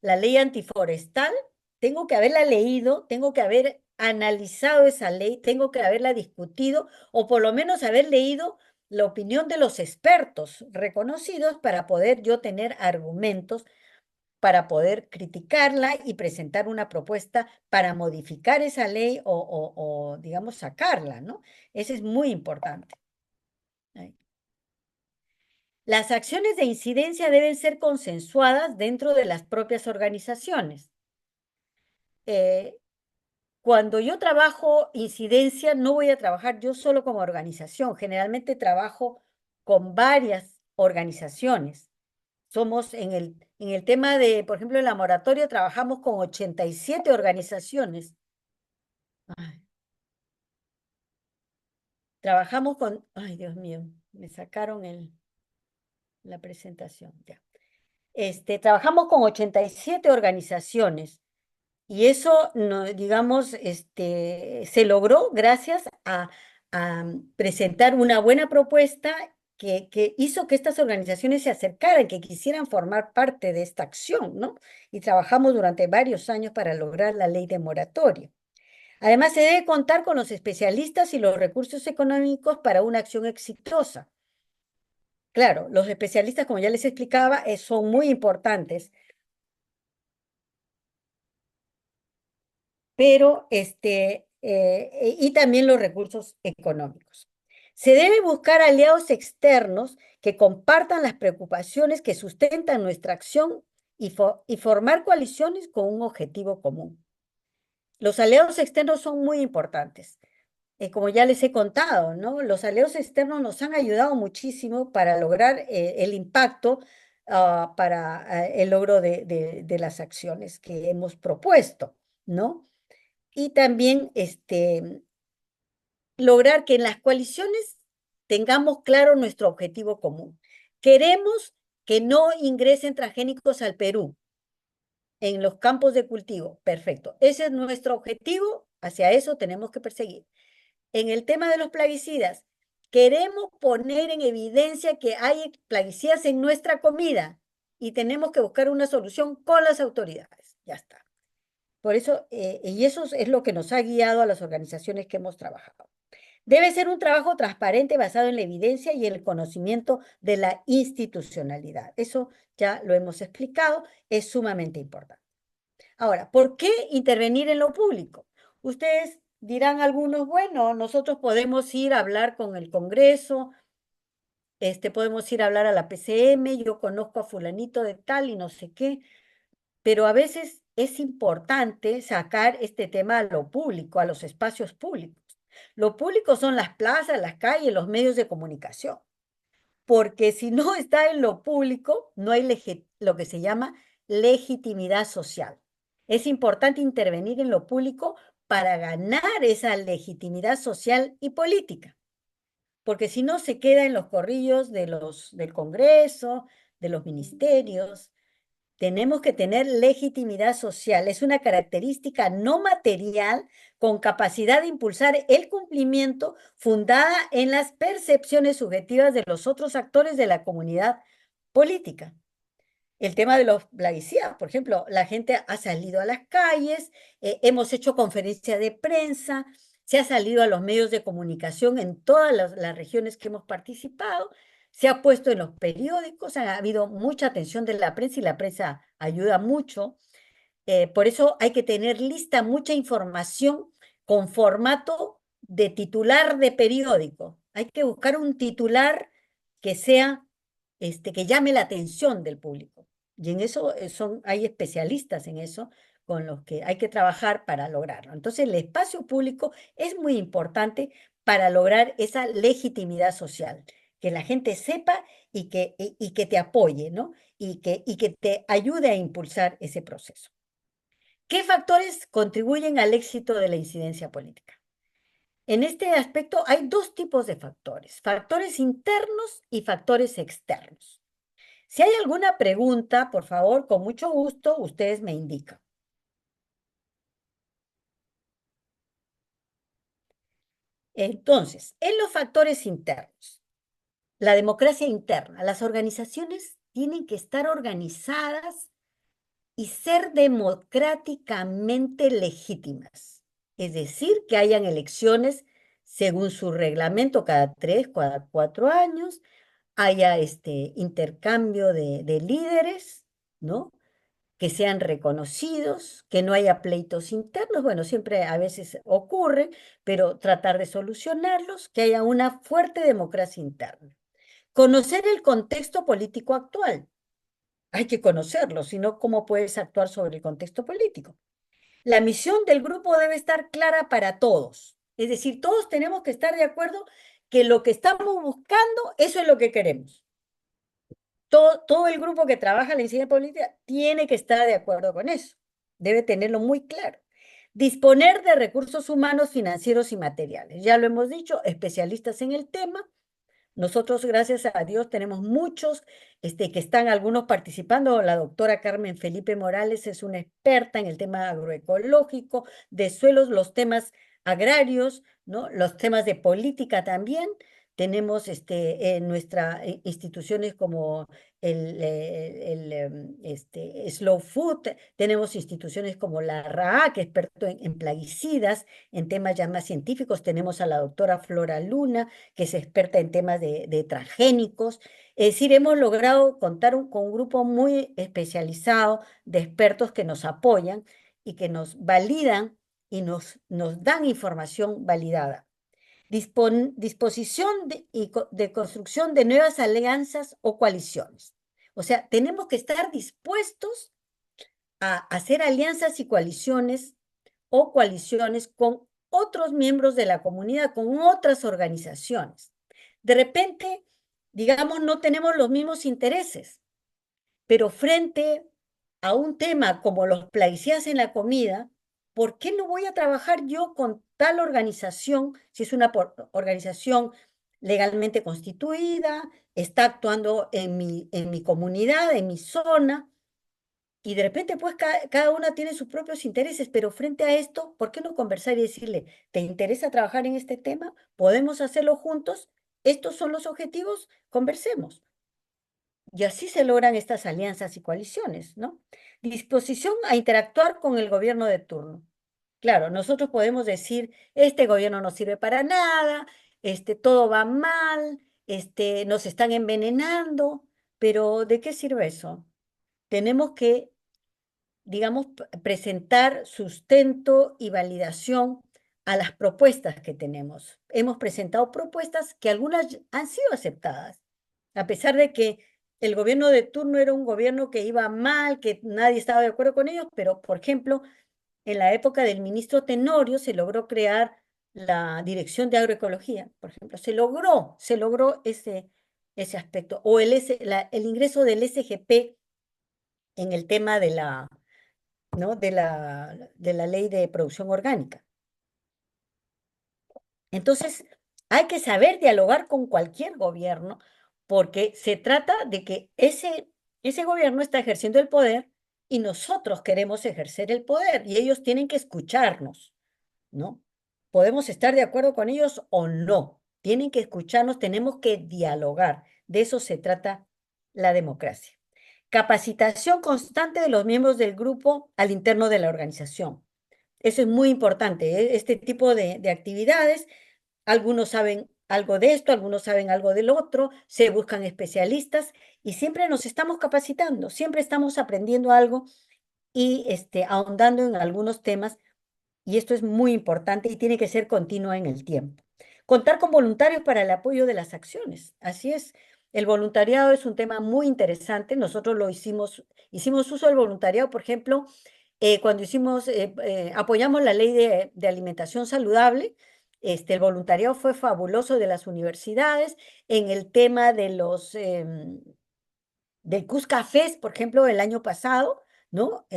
la ley antiforestal, tengo que haberla leído, tengo que haber analizado esa ley, tengo que haberla discutido o por lo menos haber leído la opinión de los expertos reconocidos para poder yo tener argumentos para poder criticarla y presentar una propuesta para modificar esa ley o digamos, sacarla, ¿no? Eso es muy importante. Ahí. Las acciones de incidencia deben ser consensuadas dentro de las propias organizaciones. Cuando yo trabajo incidencia, no voy a trabajar yo solo como organización. Generalmente trabajo con varias organizaciones. Somos en el tema de, por ejemplo, en la moratoria trabajamos con 87 organizaciones. Ay. Trabajamos con, ay Dios mío, me sacaron la presentación, ya. Trabajamos con 87 organizaciones y eso, no, digamos, se logró gracias a presentar una buena propuesta que hizo que estas organizaciones se acercaran, que quisieran formar parte de esta acción, ¿no? Y trabajamos durante varios años para lograr la ley de moratoria. Además, se debe contar con los especialistas y los recursos económicos para una acción exitosa. Claro, los especialistas, como ya les explicaba, son muy importantes, pero y también los recursos económicos. Se debe buscar aliados externos que compartan las preocupaciones que sustentan nuestra acción y formar coaliciones con un objetivo común. Los aliados externos son muy importantes. Como ya les he contado, ¿no? Los aliados externos nos han ayudado muchísimo para lograr el impacto para el logro de las acciones que hemos propuesto, ¿no? Y también lograr que en las coaliciones tengamos claro nuestro objetivo común. Queremos que no ingresen transgénicos al Perú en los campos de cultivo. Perfecto. Ese es nuestro objetivo. Hacia eso tenemos que perseguir. En el tema de los plaguicidas, queremos poner en evidencia que hay plaguicidas en nuestra comida y tenemos que buscar una solución con las autoridades. Ya está. Por eso, y eso es lo que nos ha guiado a las organizaciones que hemos trabajado. Debe ser un trabajo transparente basado en la evidencia y el conocimiento de la institucionalidad. Eso ya lo hemos explicado, es sumamente importante. Ahora, ¿por qué intervenir en lo público? Ustedes dirán algunos, bueno, nosotros podemos ir a hablar con el Congreso, podemos ir a hablar a la PCM, yo conozco a fulanito de tal y no sé qué, pero a veces es importante sacar este tema a lo público, a los espacios públicos. Lo público son las plazas, las calles, los medios de comunicación, porque si no está en lo público, no hay lo que se llama legitimidad social. Es importante intervenir en lo público para ganar esa legitimidad social y política, porque si no se queda en los corrillos del Congreso, de los ministerios. Tenemos que tener legitimidad social. Es una característica no material con capacidad de impulsar el cumplimiento fundada en las percepciones subjetivas de los otros actores de la comunidad política. El tema de los plaguicidas, por ejemplo, la gente ha salido a las calles, hemos hecho conferencias de prensa, se ha salido a los medios de comunicación en todas las regiones que hemos participado, se ha puesto en los periódicos, ha habido mucha atención de la prensa y la prensa ayuda mucho. Por eso hay que tener lista mucha información con formato de titular de periódico. Hay que buscar un titular que sea, que llame la atención del público. Y en eso hay especialistas en eso con los que hay que trabajar para lograrlo. Entonces, el espacio público es muy importante para lograr esa legitimidad social, que la gente sepa y que te apoye, ¿no? Y que te ayude a impulsar ese proceso. ¿Qué factores contribuyen al éxito de la incidencia política? En este aspecto hay dos tipos de factores internos y factores externos. Si hay alguna pregunta, por favor, con mucho gusto, ustedes me indican. Entonces, en los factores internos, la democracia interna, las organizaciones tienen que estar organizadas y ser democráticamente legítimas. Es decir, que hayan elecciones según su reglamento cada 3, cada 4 años, haya intercambio de líderes, ¿no? Que sean reconocidos, que no haya pleitos internos, bueno, siempre a veces ocurre, pero tratar de solucionarlos, que haya una fuerte democracia interna. Conocer el contexto político actual. Hay que conocerlo, si no, ¿cómo puedes actuar sobre el contexto político? La misión del grupo debe estar clara para todos. Es decir, todos tenemos que estar de acuerdo que lo que estamos buscando, eso es lo que queremos. Todo el grupo que trabaja en la incidencia política tiene que estar de acuerdo con eso. Debe tenerlo muy claro. Disponer de recursos humanos, financieros y materiales. Ya lo hemos dicho, especialistas en el tema. Nosotros, gracias a Dios, tenemos muchos que están algunos participando. La doctora Carmen Felipe Morales es una experta en el tema agroecológico, de suelos, los temas agrarios, ¿no? Los temas de política también. Tenemos en nuestras instituciones como Slow Food, tenemos instituciones como la RAA, que es experto en plaguicidas, en temas ya más científicos. Tenemos a la doctora Flora Luna, que es experta en temas de transgénicos. Es decir, hemos logrado contar con un grupo muy especializado de expertos que nos apoyan y que nos validan y nos dan información validada. Disposición de construcción de nuevas alianzas o coaliciones. O sea, tenemos que estar dispuestos a hacer alianzas y coaliciones o coaliciones con otros miembros de la comunidad, con otras organizaciones. De repente, digamos, no tenemos los mismos intereses, pero frente a un tema como los plaguicidas en la comida, ¿por qué no voy a trabajar yo con tal organización si es una organización legalmente constituida, está actuando en mi comunidad, en mi zona? Y de repente, pues, cada una tiene sus propios intereses, pero frente a esto, ¿por qué no conversar y decirle, ¿te interesa trabajar en este tema? ¿Podemos hacerlo juntos? ¿Estos son los objetivos? Conversemos. Y así se logran estas alianzas y coaliciones, ¿no? Disposición a interactuar con el gobierno de turno. Claro, nosotros podemos decir, este gobierno no sirve para nada, todo va mal, nos están envenenando, pero ¿de qué sirve eso? Tenemos que, digamos, presentar sustento y validación a las propuestas que tenemos. Hemos presentado propuestas que algunas han sido aceptadas, a pesar de que el gobierno de turno era un gobierno que iba mal, que nadie estaba de acuerdo con ellos, pero, por ejemplo, en la época del ministro Tenorio se logró crear la Dirección de Agroecología, por ejemplo. Se logró ese aspecto. O el ingreso del SGP en el tema ¿no? de la ley de producción orgánica. Entonces, hay que saber dialogar con cualquier gobierno porque se trata de que ese gobierno está ejerciendo el poder y nosotros queremos ejercer el poder y ellos tienen que escucharnos, ¿no? Podemos estar de acuerdo con ellos o no. Tienen que escucharnos, tenemos que dialogar. De eso se trata la democracia. Capacitación constante de los miembros del grupo al interno de la organización. Eso es muy importante, ¿eh? Este tipo de actividades, algunos saben algo de esto, algunos saben algo del otro, se buscan especialistas y siempre nos estamos capacitando, siempre estamos aprendiendo algo y ahondando en algunos temas, y esto es muy importante y tiene que ser continuo en el tiempo. Contar con voluntarios para el apoyo de las acciones. Así es. El voluntariado es un tema muy interesante. Nosotros hicimos uso del voluntariado, por ejemplo, cuando apoyamos la ley de alimentación saludable. El voluntariado fue fabuloso de las universidades en el tema de del Cuscafés, por ejemplo, el año pasado, ¿no?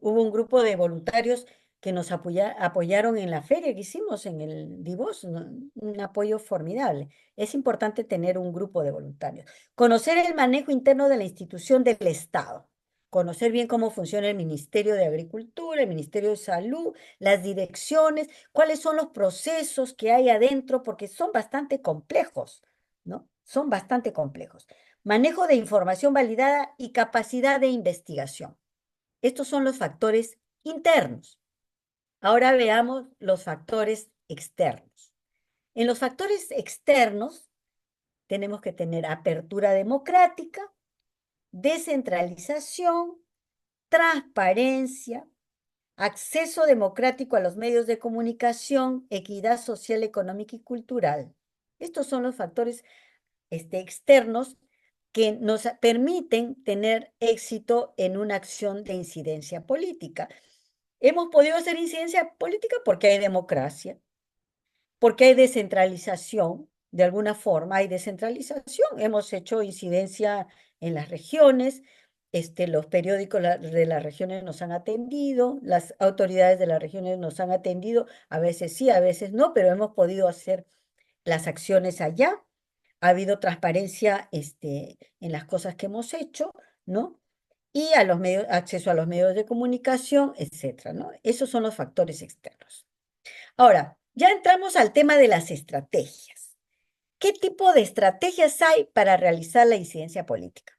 Hubo un grupo de voluntarios que nos apoyaron en la feria que hicimos en el Divos, ¿no? Un apoyo formidable. Es importante tener un grupo de voluntarios. Conocer el manejo interno de la institución del Estado. Conocer bien cómo funciona el Ministerio de Agricultura, el Ministerio de Salud, las direcciones, cuáles son los procesos que hay adentro, porque son bastante complejos, ¿no? Son bastante complejos. Manejo de información validada y capacidad de investigación. Estos son los factores internos. Ahora veamos los factores externos. En los factores externos tenemos que tener apertura democrática, descentralización, transparencia, acceso democrático a los medios de comunicación, equidad social, económica y cultural. Estos son los factores externos que nos permiten tener éxito en una acción de incidencia política. Hemos podido hacer incidencia política porque hay democracia, porque hay descentralización, de alguna forma hay descentralización. Hemos hecho incidencia en las regiones, los periódicos de las regiones nos han atendido, las autoridades de las regiones nos han atendido, a veces sí, a veces no, pero hemos podido hacer las acciones allá. Ha habido transparencia en las cosas que hemos hecho, ¿no? Y acceso a los medios de comunicación, etcétera, ¿no? Esos son los factores externos. Ahora, ya entramos al tema de las estrategias. ¿Qué tipo de estrategias hay para realizar la incidencia política?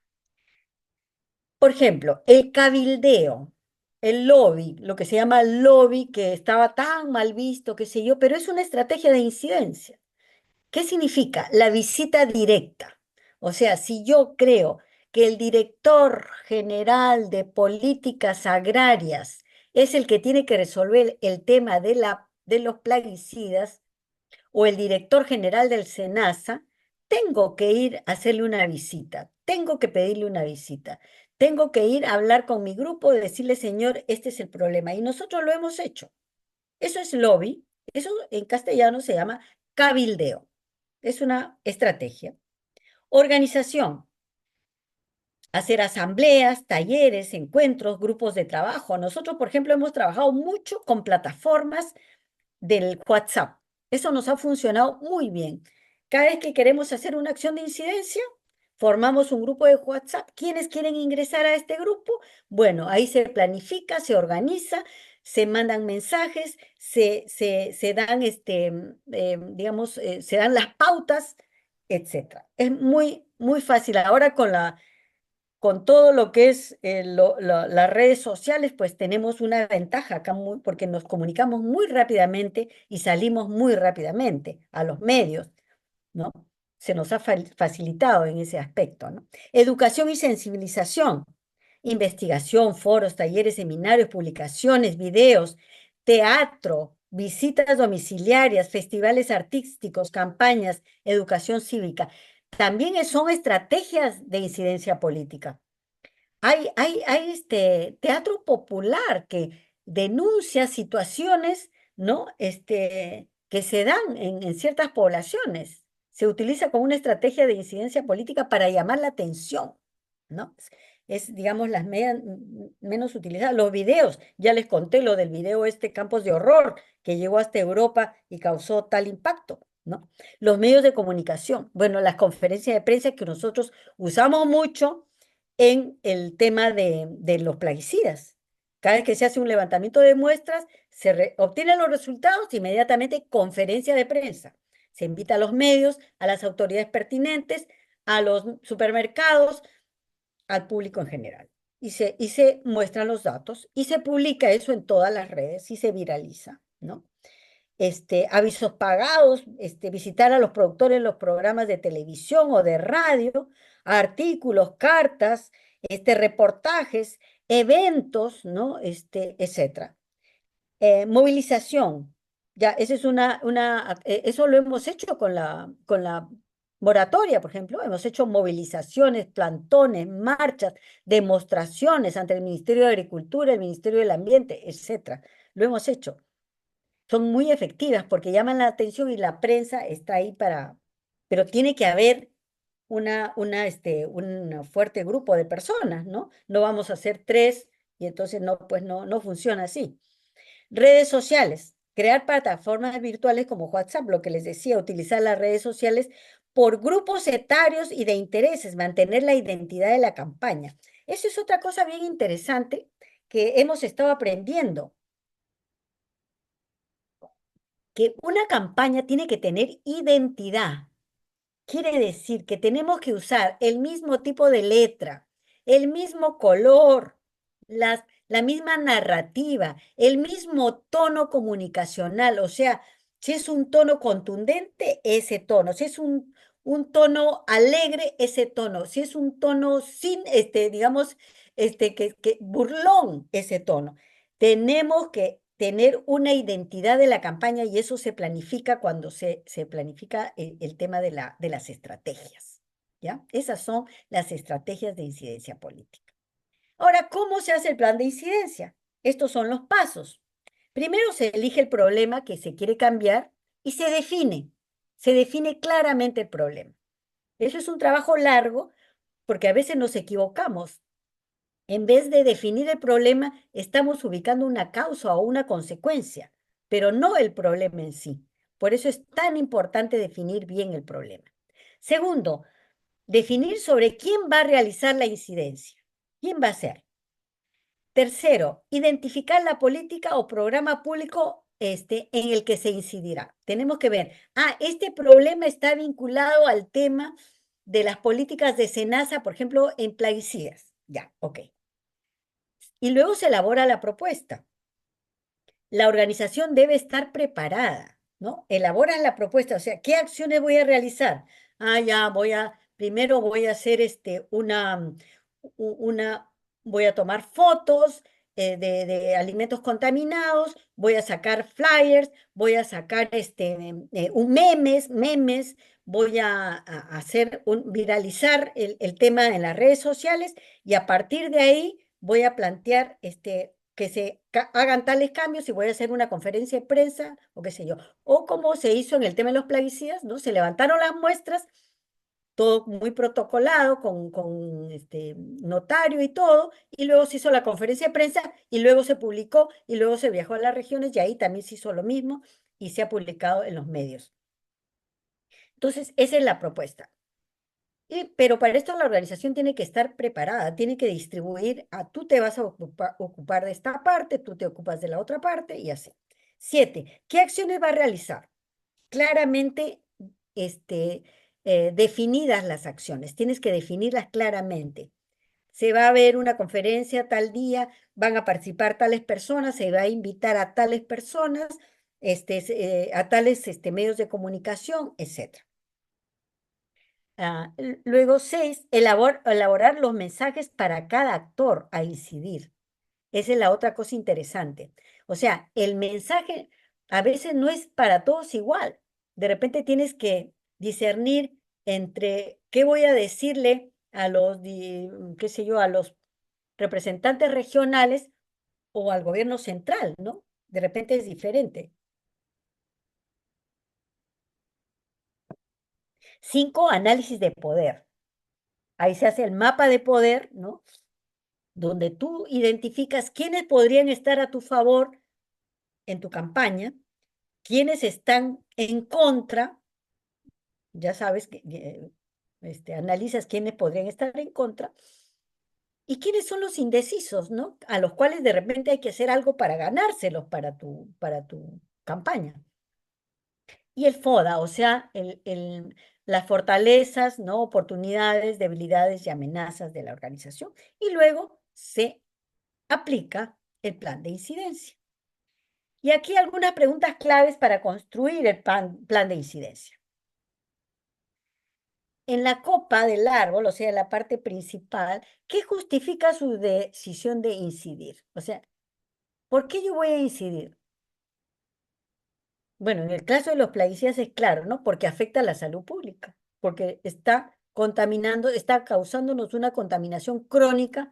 Por ejemplo, el cabildeo, el lobby, lo que se llama lobby, que estaba tan mal visto, qué sé yo, pero es una estrategia de incidencia. ¿Qué significa? La visita directa. O sea, si yo creo que el director general de políticas agrarias es el que tiene que resolver el tema de los plaguicidas, o el director general del SENASA, tengo que ir a hacerle una visita, tengo que pedirle una visita, tengo que ir a hablar con mi grupo y decirle, señor, este es el problema. Y nosotros lo hemos hecho. Eso es lobby, eso en castellano se llama cabildeo. Es una estrategia. Organización. Hacer asambleas, talleres, encuentros, grupos de trabajo. Nosotros, por ejemplo, hemos trabajado mucho con plataformas del WhatsApp. Eso nos ha funcionado muy bien. Cada vez que queremos hacer una acción de incidencia, formamos un grupo de WhatsApp. ¿Quiénes quieren ingresar a este grupo? Bueno, ahí se planifica, se organiza, se mandan mensajes, se dan, se dan las pautas, etc. Es muy, muy fácil. Ahora con todo lo que es las redes sociales, pues tenemos una ventaja acá porque nos comunicamos muy rápidamente y salimos muy rápidamente a los medios, ¿no? Se nos ha facilitado en ese aspecto, ¿no? Educación y sensibilización, investigación, foros, talleres, seminarios, publicaciones, videos, teatro, visitas domiciliarias, festivales artísticos, campañas, educación cívica. También son estrategias de incidencia política. Hay teatro popular que denuncia situaciones, ¿no? Que se dan en ciertas poblaciones. Se utiliza como una estrategia de incidencia política para llamar la atención, ¿no? Digamos, las menos utilizadas. Los videos, ya les conté lo del video Campos de Horror, que llegó hasta Europa y causó tal impacto, ¿no? Los medios de comunicación, bueno, las conferencias de prensa que nosotros usamos mucho en el tema de los plaguicidas. Cada vez que se hace un levantamiento de muestras, se obtienen los resultados, inmediatamente conferencia de prensa. Se invita a los medios, a las autoridades pertinentes, a los supermercados, al público en general. Y se muestran los datos y se publica eso en todas las redes y se viraliza, ¿no? Avisos pagados, visitar a los productores en los programas de televisión o de radio, artículos, cartas, reportajes, eventos, ¿no? Etcétera. Movilización Ya, esa es eso lo hemos hecho con la moratoria, por ejemplo. Hemos hecho movilizaciones, plantones, marchas, demostraciones ante el Ministerio de Agricultura, el Ministerio del Ambiente, etcétera. Lo hemos hecho. Son muy efectivas porque llaman la atención y la prensa está ahí pero tiene que haber un fuerte grupo de personas, ¿no? No vamos a hacer tres y entonces no, pues no funciona así. Redes sociales, crear plataformas virtuales como WhatsApp, lo que les decía, utilizar las redes sociales por grupos etarios y de intereses, mantener la identidad de la campaña. Eso es otra cosa bien interesante que hemos estado aprendiendo, que una campaña tiene que tener identidad. Quiere decir que tenemos que usar el mismo tipo de letra, el mismo color, la misma narrativa, el mismo tono comunicacional. O sea, si es un tono contundente, ese tono. Si es un tono alegre, ese tono. Si es un tono sin, digamos, que burlón, ese tono. Tenemos que tener una identidad de la campaña y eso se planifica cuando se planifica el tema de las estrategias, ¿ya? Esas son las estrategias de incidencia política. Ahora, ¿cómo se hace el plan de incidencia? Estos son los pasos. Primero se elige el problema que se quiere cambiar y se define claramente el problema. Eso es un trabajo largo porque a veces nos equivocamos. En vez de definir el problema, estamos ubicando una causa o una consecuencia, pero no el problema en sí. Por eso es tan importante definir bien el problema. Segundo, definir sobre quién va a realizar la incidencia. ¿Quién va a ser? Tercero, identificar la política o programa público en el que se incidirá. Tenemos que ver, este problema está vinculado al tema de las políticas de SENASA, por ejemplo, en plaguicidas. Ya, ok. Y luego se elabora la propuesta. La organización debe estar preparada, ¿no? Elaboran la propuesta, o sea, ¿qué acciones voy a realizar? Primero voy a hacer voy a tomar fotos de alimentos contaminados, voy a sacar flyers, voy a sacar memes, voy a viralizar el tema en las redes sociales y a partir de ahí voy a plantear que se hagan tales cambios y voy a hacer una conferencia de prensa o qué sé yo. O como se hizo en el tema de los plaguicidas, ¿no? Se levantaron las muestras, todo muy protocolado, con notario y todo, y luego se hizo la conferencia de prensa y luego se publicó y luego se viajó a las regiones y ahí también se hizo lo mismo y se ha publicado en los medios. Entonces, esa es la propuesta. Pero para esto la organización tiene que estar preparada, tiene que distribuir, tú te vas a ocupar de esta parte, tú te ocupas de la otra parte y así. 7, ¿qué acciones va a realizar? Claramente definidas las acciones, tienes que definirlas claramente. Se va a ver una conferencia tal día, van a participar tales personas, se va a invitar a tales personas, a tales medios de comunicación, etc. Luego 6, elaborar los mensajes para cada actor a incidir. Esa es la otra cosa interesante. O sea, el mensaje a veces no es para todos igual. De repente tienes que discernir entre qué voy a decirle a qué sé yo, a los representantes regionales o al gobierno central, ¿no? De repente es diferente. 5, análisis de poder. Ahí se hace el mapa de poder, ¿no? Donde tú identificas quiénes podrían estar a tu favor en tu campaña, quiénes están en contra, ya sabes que analizas quiénes podrían estar en contra, y quiénes son los indecisos, ¿no? A los cuales de repente hay que hacer algo para ganárselos para tu campaña. Y el FODA, o sea, las fortalezas, ¿no? Oportunidades, debilidades y amenazas de la organización. Y luego se aplica el plan de incidencia. Y aquí algunas preguntas claves para construir el plan de incidencia. En la copa del árbol, o sea, en la parte principal, ¿qué justifica su decisión de incidir? O sea, ¿por qué yo voy a incidir? Bueno, en el caso de los plaguicidas es claro, ¿no? Porque afecta a la salud pública, porque está contaminando, está causándonos una contaminación crónica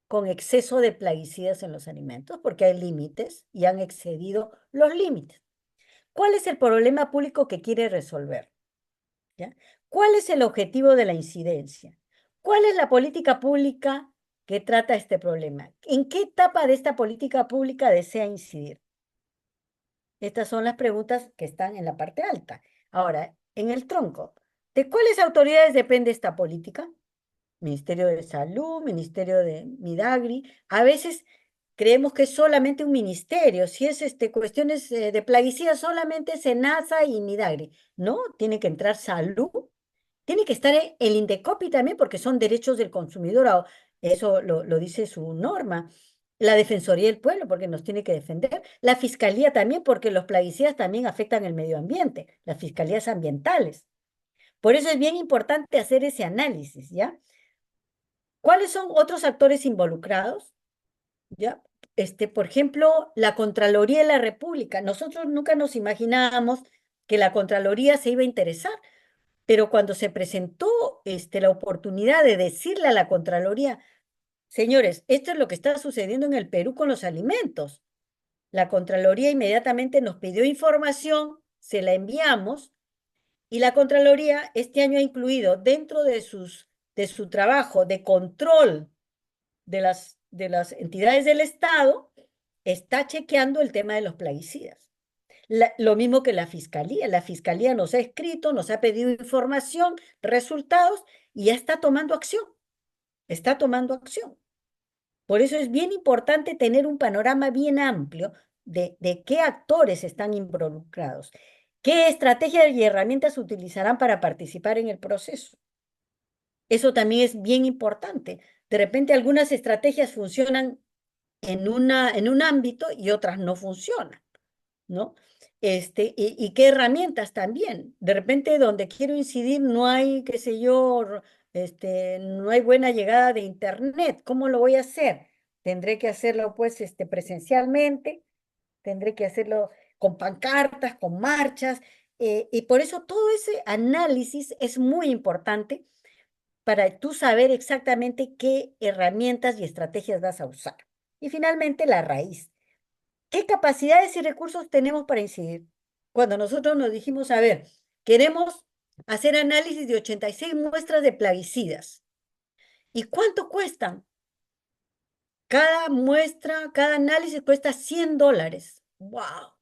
con exceso de plaguicidas en los alimentos, porque hay límites y han excedido los límites. ¿Cuál es el problema público que quiere resolver? ¿Ya? ¿Cuál es el objetivo de la incidencia? ¿Cuál es la política pública que trata este problema? ¿En qué etapa de esta política pública desea incidir? Estas son las preguntas que están en la parte alta. Ahora, en el tronco, ¿de cuáles autoridades depende esta política? Ministerio de Salud, Ministerio de Midagri. A veces creemos que es solamente un ministerio. Si es cuestiones de plaguicidas, solamente SENASA y Midagri. No, tiene que entrar Salud. Tiene que estar el INDECOPI también porque son derechos del consumidor. Eso lo dice su norma. La Defensoría del Pueblo porque nos tiene que defender. La Fiscalía también porque los plaguicidas también afectan el medio ambiente. Las fiscalías ambientales. Por eso es bien importante hacer ese análisis, ¿ya? ¿Cuáles son otros actores involucrados? ¿Ya? Por ejemplo, la Contraloría de la República. Nosotros nunca nos imaginábamos que la Contraloría se iba a interesar, pero cuando se presentó la oportunidad de decirle a la Contraloría, señores, esto es lo que está sucediendo en el Perú con los alimentos. La Contraloría inmediatamente nos pidió información, se la enviamos, y la Contraloría este año ha incluido dentro de su trabajo de control de las entidades del Estado, está chequeando el tema de los plaguicidas. Lo mismo que la Fiscalía nos ha escrito, nos ha pedido información, resultados, y ya está tomando acción, está tomando acción. Por eso es bien importante tener un panorama bien amplio de qué actores están involucrados, qué estrategias y herramientas utilizarán para participar en el proceso. Eso también es bien importante. De repente algunas estrategias funcionan en un ámbito y otras no funcionan, ¿no? Y qué herramientas también. De repente donde quiero incidir no hay, qué sé yo, no hay buena llegada de internet. ¿Cómo lo voy a hacer? Tendré que hacerlo pues presencialmente, tendré que hacerlo con pancartas, con marchas, y por eso todo ese análisis es muy importante para tú saber exactamente qué herramientas y estrategias vas a usar. Y finalmente, la raíz. ¿Qué capacidades y recursos tenemos para incidir? Cuando nosotros nos dijimos, a ver, queremos hacer análisis de 86 muestras de plaguicidas. ¿Y cuánto cuestan? Cada muestra, cada análisis cuesta $100. ¡Wow!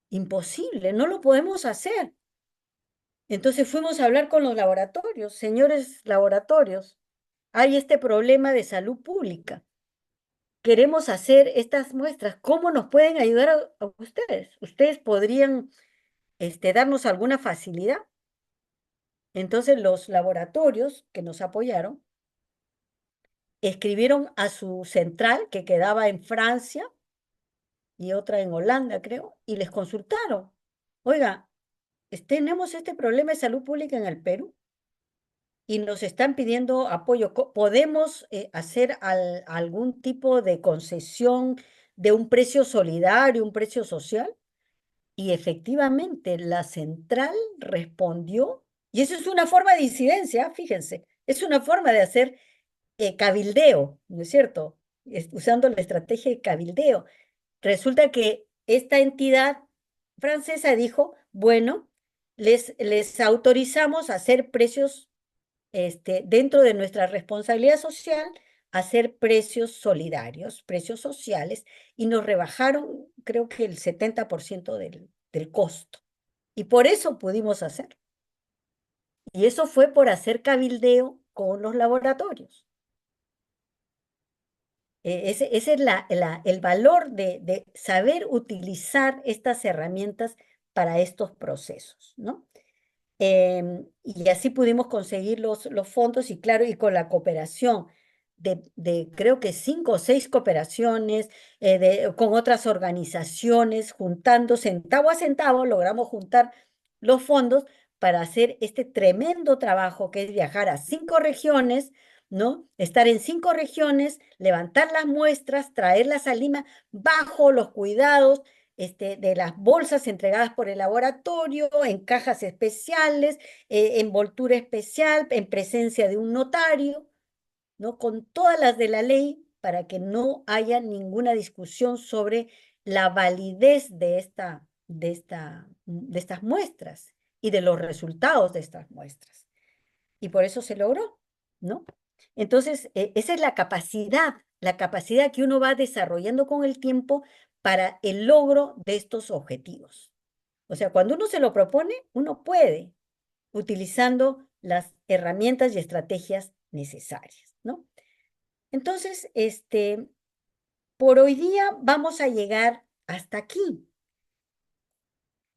Imposible, no lo podemos hacer. Entonces fuimos a hablar con los laboratorios. Señores laboratorios, hay este problema de salud pública. Queremos hacer estas muestras. ¿Cómo nos pueden ayudar a ustedes? ¿Ustedes podrían darnos alguna facilidad? Entonces los laboratorios que nos apoyaron escribieron a su central que quedaba en Francia y otra en Holanda, creo, y les consultaron. Oiga, tenemos este problema de salud pública en el Perú y nos están pidiendo apoyo. ¿Podemos hacer algún tipo de concesión de un precio solidario, un precio social? Y efectivamente la central respondió, y eso es una forma de incidencia, fíjense, es una forma de hacer cabildeo, ¿no es cierto? Usando la estrategia de cabildeo. Resulta que esta entidad francesa dijo, bueno, les autorizamos a hacer precios dentro de nuestra responsabilidad social, hacer precios solidarios, precios sociales, y nos rebajaron, creo que el 70% del costo. Y por eso pudimos hacer. Y eso fue por hacer cabildeo con los laboratorios. Ese es el valor de saber utilizar estas herramientas para estos procesos, ¿no? Y así pudimos conseguir los fondos y claro, y con la cooperación de creo que 5 o 6 cooperaciones, con otras organizaciones, juntando centavo a centavo, logramos juntar los fondos para hacer este tremendo trabajo que es viajar a 5 regiones, ¿no? Estar en 5 regiones, levantar las muestras, traerlas a Lima bajo los cuidados de las bolsas entregadas por el laboratorio, en cajas especiales, envoltura especial, en presencia de un notario, ¿no? Con todas las de la ley para que no haya ninguna discusión sobre la validez de estas muestras y de los resultados de estas muestras. Y por eso se logró, ¿no? Entonces, esa es la capacidad que uno va desarrollando con el tiempo para el logro de estos objetivos. O sea, cuando uno se lo propone, uno puede, utilizando las herramientas y estrategias necesarias, ¿no? Entonces, por hoy día vamos a llegar hasta aquí.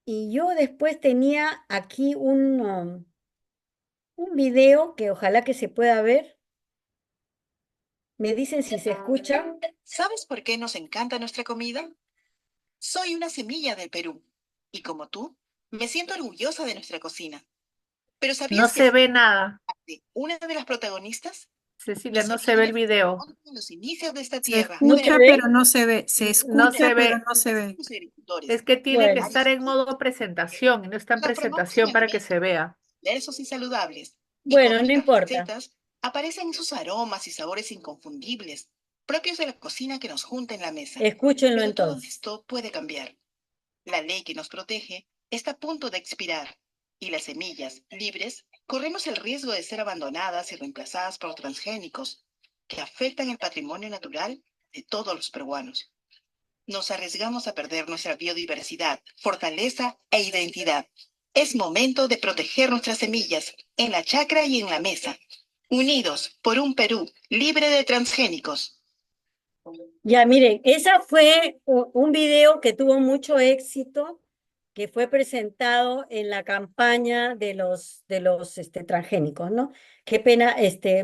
Y yo después tenía aquí un video que ojalá que se pueda ver. Me dicen si se escucha. ¿Sabes por qué nos encanta nuestra comida? Soy una semilla del Perú y como tú, me siento orgullosa de nuestra cocina. Pero No ¿sabías que se ve nada. una de las protagonistas? Cecilia, Los no se ve el orígenes video. en los inicios de esta Se tierra. ¿No se escucha, ve? pero no se ve. Se No escucha, se pero ve. no se ve. Los agricultores, Es que tiene que Bueno, estar en modo presentación y no está en presentación para que se vea. diversos y saludables. Y bueno, con no ricas importa. recetas, aparecen sus aromas y sabores inconfundibles, propios de la cocina que nos junta en la mesa. Escúchenlo Pero todo entonces. esto puede cambiar. La ley que nos protege está a punto de expirar y las semillas libres corremos el riesgo de ser abandonadas y reemplazadas por transgénicos que afectan el patrimonio natural de todos los peruanos. Nos arriesgamos a perder nuestra biodiversidad, fortaleza e identidad. Es momento de proteger nuestras semillas en la chacra y en la mesa. Unidos por un Perú libre de transgénicos. Ya, miren, esa fue un video que tuvo mucho éxito, que fue presentado en la campaña de los transgénicos, ¿no? Qué pena,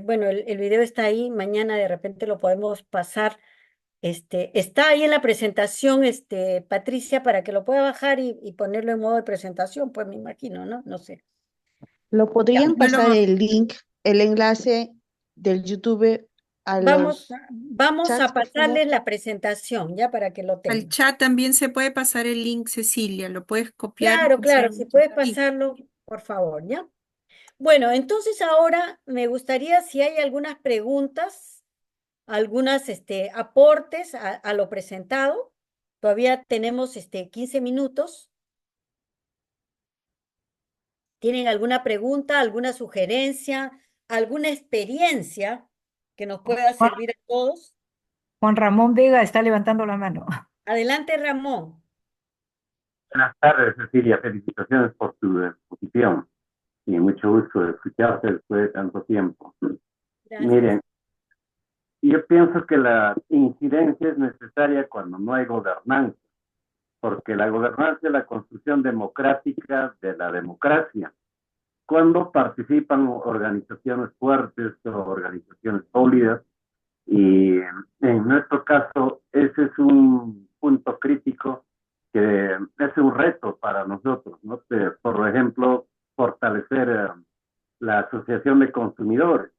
bueno, el video está ahí, mañana de repente lo podemos pasar. Está ahí en la presentación, Patricia, para que lo pueda bajar y ponerlo en modo de presentación, pues me imagino, ¿no? No sé. ¿Lo podrían Yo lo- pasar el link, el enlace del YouTube a Vamos, los vamos chats, a por favor? pasarles la presentación, ya para que lo Al tengan. chat también se puede pasar el link, Cecilia. Lo puedes copiar y Claro, pasar claro, en si tu puedes link. pasarlo, por favor, ¿ya? Bueno, entonces ahora me gustaría si hay algunas preguntas, algunas aportes a lo presentado. Todavía tenemos 15 minutos. ¿Tienen alguna pregunta, alguna sugerencia, alguna experiencia que nos pueda Juan, servir a todos? Juan Ramón Vega está levantando la mano. Adelante, Ramón. Buenas tardes, Cecilia. Felicitaciones por tu exposición y mucho gusto de escucharte después de tanto tiempo. Gracias. Miren, yo pienso que la incidencia es necesaria cuando no hay gobernanza, porque la gobernanza es la construcción democrática de la democracia. Cuando participan organizaciones fuertes o organizaciones sólidas, y en nuestro caso ese es un punto crítico que es un reto para nosotros, ¿no? Por ejemplo, fortalecer la asociación de consumidores,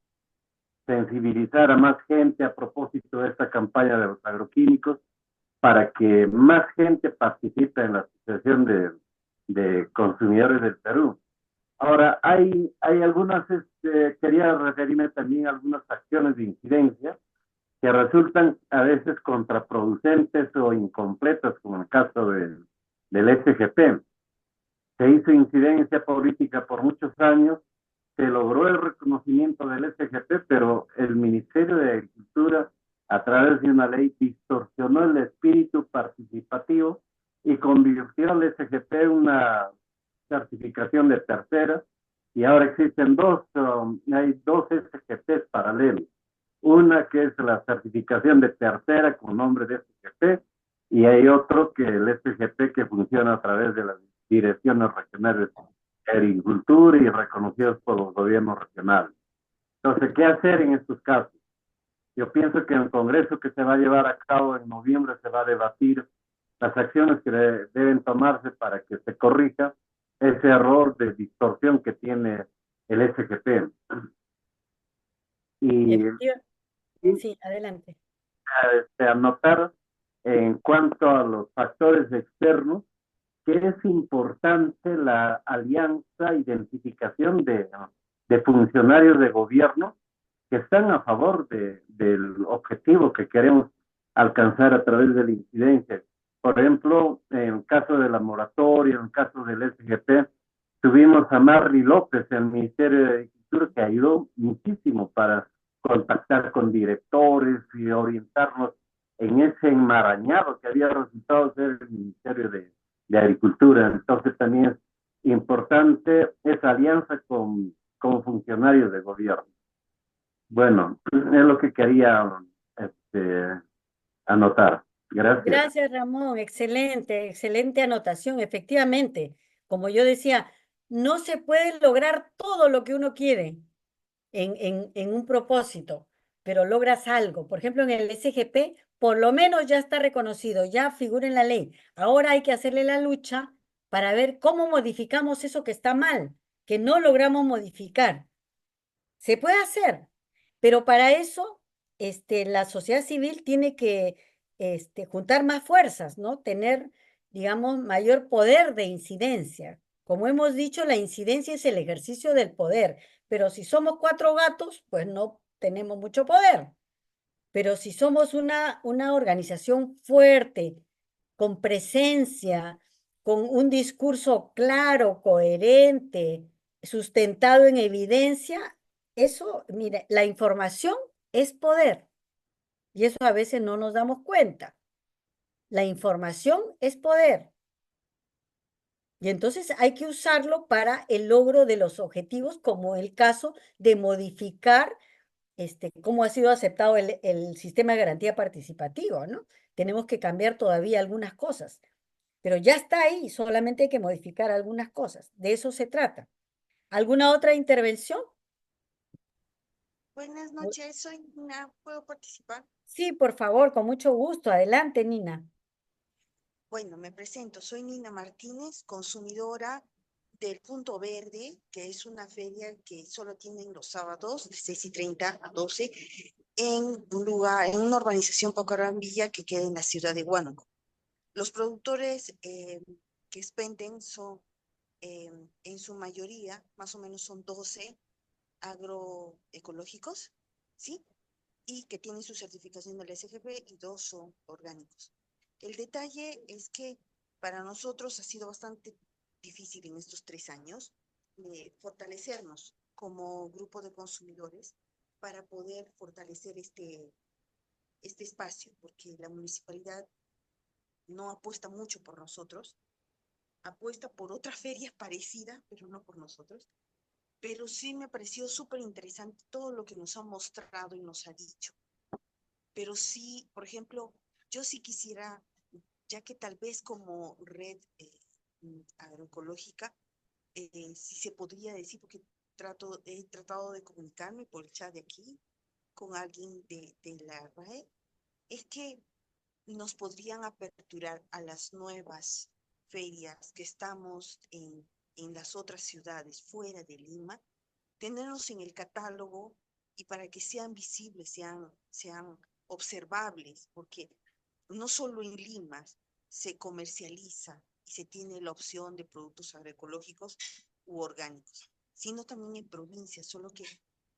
sensibilizar a más gente a propósito de esta campaña de los agroquímicos para que más gente participe en la asociación de consumidores del Perú. Ahora, hay algunas, quería referirme también a algunas acciones de incidencia que resultan a veces contraproducentes o incompletas, como en el caso del SGP. Se hizo incidencia política por muchos años, se logró el reconocimiento del SGP, pero el Ministerio de Agricultura, a través de una ley, distorsionó el espíritu participativo y convirtió al SGP en una certificación de tercera, y ahora existen hay dos SGPs paralelos. Una que es la certificación de tercera con nombre de SGP, y hay otro que el SGP que funciona a través de las direcciones regionales de agricultura y reconocidos por los gobiernos regionales. Entonces, ¿qué hacer en estos casos? Yo pienso que en el Congreso que se va a llevar a cabo en noviembre se va a debatir las acciones que deben tomarse para que se corrija ese error de distorsión que tiene el SGP. Y Efectiva- Sí, adelante. anotar en cuanto a los factores externos, que es importante la alianza, identificación de funcionarios de gobierno que están a favor del objetivo que queremos alcanzar a través de la incidencia. Por ejemplo, en el caso de la moratoria, en el caso del SGP, tuvimos a Marly López en el Ministerio de Agricultura que ayudó muchísimo para contactar con directores y orientarnos en ese enmarañado que había resultado ser el Ministerio de Agricultura. Entonces también es importante esa alianza con funcionarios de gobierno. Bueno, es lo que quería anotar. Gracias. Gracias, Ramón. Excelente, excelente anotación. Efectivamente, como yo decía, no se puede lograr todo lo que uno quiere en un propósito, pero logras algo. Por ejemplo, en el SGP, por lo menos ya está reconocido, ya figura en la ley. Ahora hay que hacerle la lucha para ver cómo modificamos eso que está mal, que no logramos modificar. Se puede hacer, pero para eso la sociedad civil tiene que juntar más fuerzas, ¿no? Tener, digamos, mayor poder de incidencia. Como hemos dicho, la incidencia es el ejercicio del poder, pero si somos 4 gatos, pues no tenemos mucho poder. Pero si somos una organización fuerte, con presencia, con un discurso claro, coherente, sustentado en evidencia, eso, mire, la información es poder. Y eso a veces no nos damos cuenta. La información es poder. Y entonces hay que usarlo para el logro de los objetivos, como el caso de modificar cómo ha sido aceptado el sistema de garantía participativa, ¿no? Tenemos que cambiar todavía algunas cosas, pero ya está ahí, solamente hay que modificar algunas cosas. De eso se trata. ¿Alguna otra intervención? Buenas noches, soy Nina, ¿puedo participar? Sí, por favor, con mucho gusto. Adelante, Nina. Bueno, me presento, soy Nina Martínez, consumidora del Punto Verde, que es una feria que solo tienen los sábados de 6:30 a 12 en un lugar, en una urbanización Pacaramvilla que queda en la ciudad de Huánuco. Los productores que expenden son, en su mayoría, más o menos son 12 agroecológicos, ¿sí? Y que tienen su certificación del SGP y 2 son orgánicos. El detalle es que para nosotros ha sido bastante difícil en estos 3 años fortalecernos como grupo de consumidores para poder fortalecer este espacio, porque la municipalidad no apuesta mucho por nosotros, apuesta por otras ferias parecidas, pero no por nosotros. Pero sí me pareció súper interesante todo lo que nos ha mostrado y nos ha dicho. Pero sí, por ejemplo, yo sí quisiera, ya que tal vez como red agroecológica, si se podría decir, porque he tratado de comunicarme por el chat de aquí con alguien de la RAE, es que nos podrían aperturar a las nuevas ferias que estamos en las otras ciudades fuera de Lima, tenerlos en el catálogo y para que sean visibles, sean observables, porque no solo en Lima se comercializa y se tiene la opción de productos agroecológicos u orgánicos, sino también en provincias, solo que,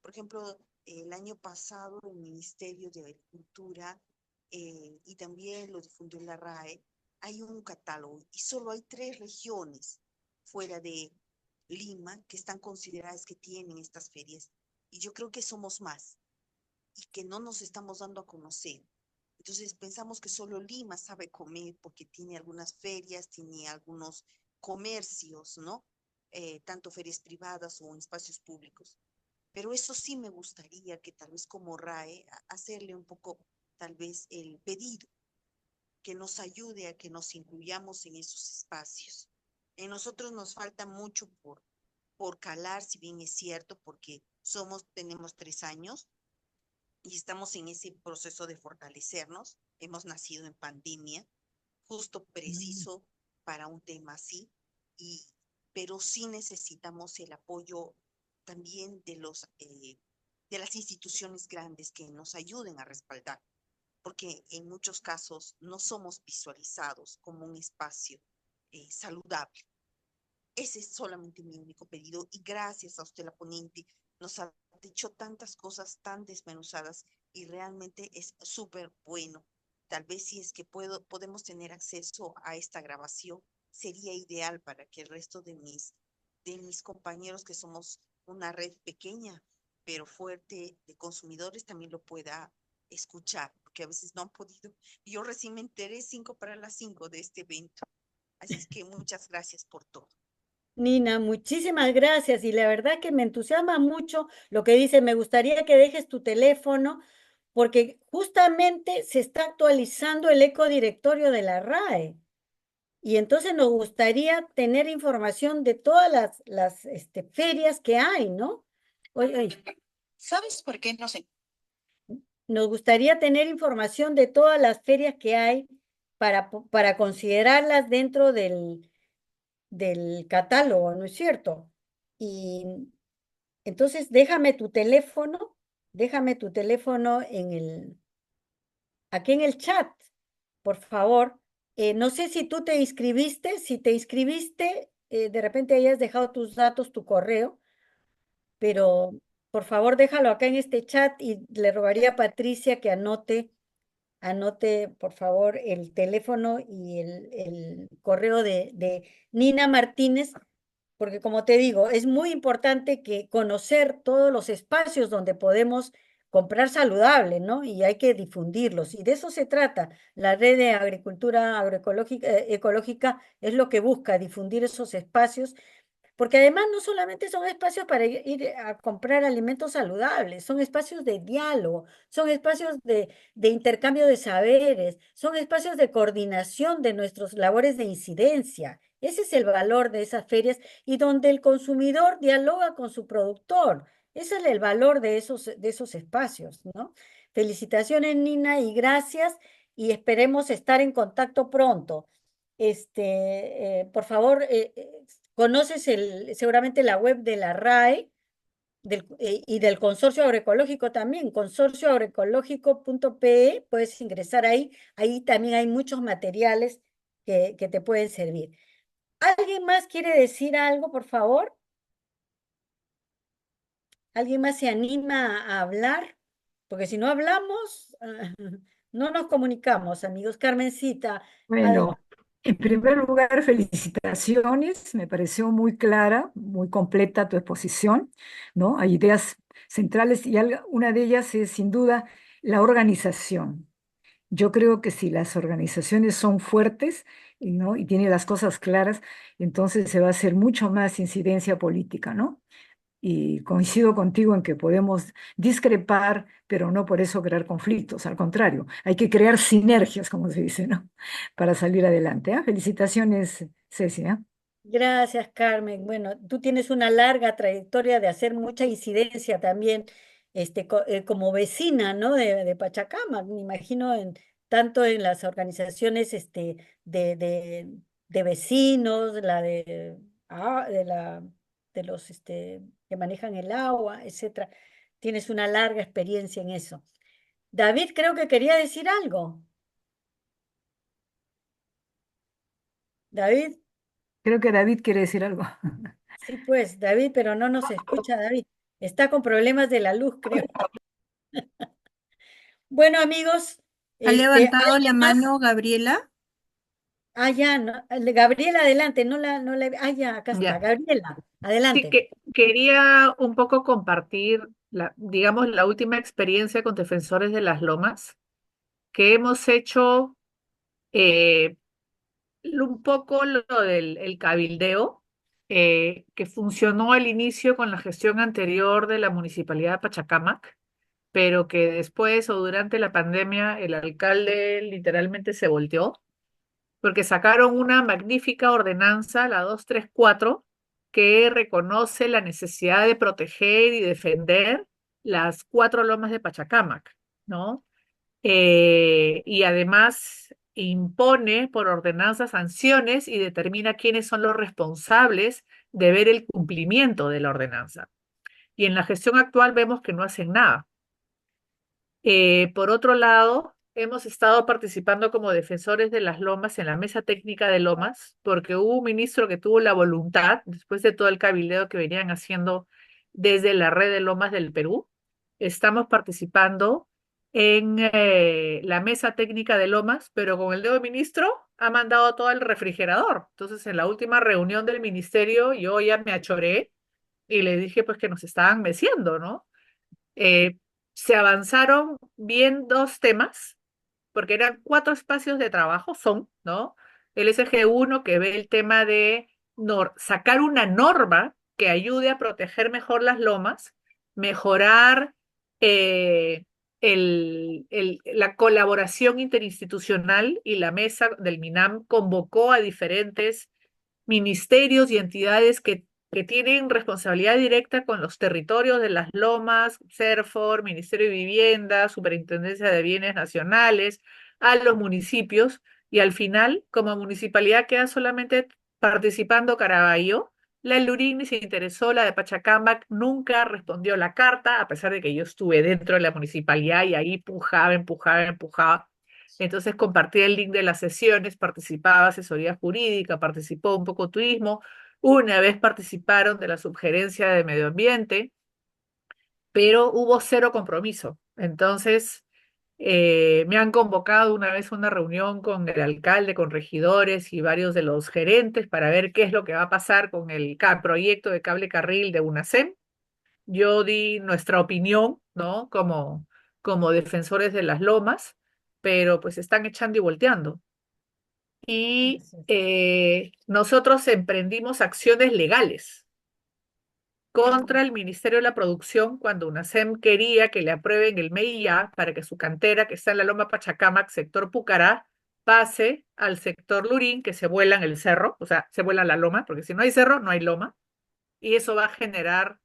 por ejemplo, el año pasado el Ministerio de Agricultura y también lo difundió la RAE, hay un catálogo y solo hay 3 regiones fuera de Lima que están consideradas que tienen estas ferias. Y yo creo que somos más y que no nos estamos dando a conocer. Entonces pensamos que solo Lima sabe comer porque tiene algunas ferias, tiene algunos comercios, ¿no? Tanto ferias privadas o en espacios públicos. Pero eso sí me gustaría que tal vez como RAE hacerle un poco, tal vez el pedido, que nos ayude a que nos incluyamos en esos espacios. En nosotros nos falta mucho por calar, si bien es cierto, porque tenemos 3 años y estamos en ese proceso de fortalecernos. Hemos nacido en pandemia, justo preciso para un tema así, pero sí necesitamos el apoyo también de las instituciones grandes que nos ayuden a respaldar. porque en muchos casos no somos visualizados como un espacio saludable. Ese es solamente mi único pedido y gracias a usted, la ponente, nos ha dicho tantas cosas tan desmenuzadas y realmente es súper bueno. Tal vez si es que podemos tener acceso a esta grabación, sería ideal para que el resto de mis compañeros, que somos una red pequeña pero fuerte de consumidores, también lo pueda escuchar, porque a veces no han podido. Yo recién me enteré 5 para las 5 de este evento. Así es que muchas gracias por todo. Nina, muchísimas gracias y la verdad que me entusiasma mucho lo que dice. Me gustaría que dejes tu teléfono porque justamente se está actualizando el ecodirectorio de la RAE y entonces nos gustaría tener información de todas las ferias que hay, ¿no? Oye, ¿Sabes por qué no se... nos gustaría tener información de todas las ferias que hay para considerarlas dentro del catálogo, ¿no es cierto? Y entonces déjame tu teléfono aquí en el chat, por favor. No sé si tú te inscribiste, si te inscribiste, de repente hayas dejado tus datos, tu correo, pero por favor déjalo acá en este chat y le rogaría a Patricia que anote por favor el teléfono y el correo de Nina Martínez, porque como te digo, es muy importante que conocer todos los espacios donde podemos comprar saludable, ¿no? Y hay que difundirlos. Y de eso se trata. La red de agricultura agroecológica, ecológica es lo que busca, difundir esos espacios porque además no solamente son espacios para ir a comprar alimentos saludables, son espacios de diálogo, son espacios de intercambio de saberes, son espacios de coordinación de nuestras labores de incidencia. Ese es el valor de esas ferias y donde el consumidor dialoga con su productor. Ese es el valor de esos espacios, ¿no? Felicitaciones, Nina, y gracias, y esperemos estar en contacto pronto. Por favor, conoces seguramente la web de la RAE y del Consorcio Agroecológico también, consorcioagroecológico.pe, puedes ingresar ahí también hay muchos materiales que te pueden servir. ¿Alguien más quiere decir algo, por favor? ¿Alguien más se anima a hablar? Porque si no hablamos, no nos comunicamos, amigos. Carmencita, Bueno, en primer lugar, felicitaciones. Me pareció muy clara, muy completa tu exposición, ¿no? Hay ideas centrales y una de ellas es sin duda la organización. Yo creo que si las organizaciones son fuertes, ¿no? Y tienen las cosas claras, entonces se va a hacer mucho más incidencia política, ¿no? Y coincido contigo en que podemos discrepar, pero no por eso crear conflictos. Al contrario, hay que crear sinergias, como se dice, ¿no? Para salir adelante. ¿Ah? Felicitaciones, Ceci. ¿Ah? gracias, Carmen. Bueno, tú tienes una larga trayectoria de hacer mucha incidencia también, como vecina, ¿no? De Pachacama, me imagino tanto en las organizaciones, de vecinos, de los, que manejan el agua, etcétera. Tienes una larga experiencia en eso. David, creo que quería decir algo. David. Creo que David quiere decir algo. Sí, pues, David, pero no nos escucha, David. Está con problemas de la luz, creo. Bueno, amigos, ¿Ha levantado la ¿alguien más? mano Gabriela? Ya, no, Gabriela, adelante, ya, acá está, Ya. Gabriela, Sí, adelante. que quería un poco compartir, digamos, la última experiencia con Defensores de las Lomas, que hemos hecho eh, un poco lo del el cabildeo, que funcionó al inicio con la gestión anterior de la Municipalidad de Pachacamac, pero que después o durante la pandemia el alcalde literalmente se volteó porque sacaron una magnífica ordenanza, la 234, que reconoce la necesidad de proteger y defender las 4 lomas de Pachacámac, ¿no? Y además impone por ordenanza sanciones y determina quiénes son los responsables de ver el cumplimiento de la ordenanza. Y en la gestión actual vemos que no hacen nada. Por otro lado, hemos estado participando como defensores de las lomas en la mesa técnica de lomas, porque hubo un ministro que tuvo la voluntad, después de todo el cabildeo que venían haciendo desde la red de lomas del Perú, estamos participando en la mesa técnica de lomas, pero con el nuevo ministro ha mandado todo el refrigerador. Entonces, en la última reunión del ministerio, yo ya me achoré y le dije pues que nos estaban meciendo, ¿no? Eh, Se avanzaron bien dos temas, porque eran cuatro espacios de trabajo, ¿no? El SG1 que ve el tema de sacar una norma que ayude a proteger mejor las lomas, mejorar eh, la colaboración interinstitucional, y la mesa del MINAM convocó a diferentes ministerios y entidades que tienen responsabilidad directa con los territorios de las lomas, CERFOR, Ministerio de Vivienda, Superintendencia de Bienes Nacionales, a los municipios, y al final, como municipalidad, queda solamente participando Caraballo. La Lurín ni se interesó, la de Pachacamac nunca respondió la carta, a pesar de que yo estuve dentro de la municipalidad y ahí empujaba, empujaba, empujaba. Entonces compartí el link de las sesiones, participaba asesoría jurídica, participó un poco turismo, una vez participaron de la subgerencia de medio ambiente, pero hubo cero compromiso. Entonces, me han convocado una vez a una reunión con el alcalde, con regidores y varios de los gerentes para ver qué es lo que va a pasar con el proyecto de cable carril de UNACEM. Yo di nuestra opinión, ¿no? Como defensores de las lomas, pero pues están echando y volteando. Y Así es. nosotros emprendimos acciones legales contra el Ministerio de la Producción cuando UNACEM quería que le aprueben el MEIA para que su cantera, que está en la Loma Pachacamac, sector Pucará, pase al sector Lurín, que se vuela en el cerro, o sea, se vuela la loma, porque si no hay cerro, no hay loma, y eso va a genera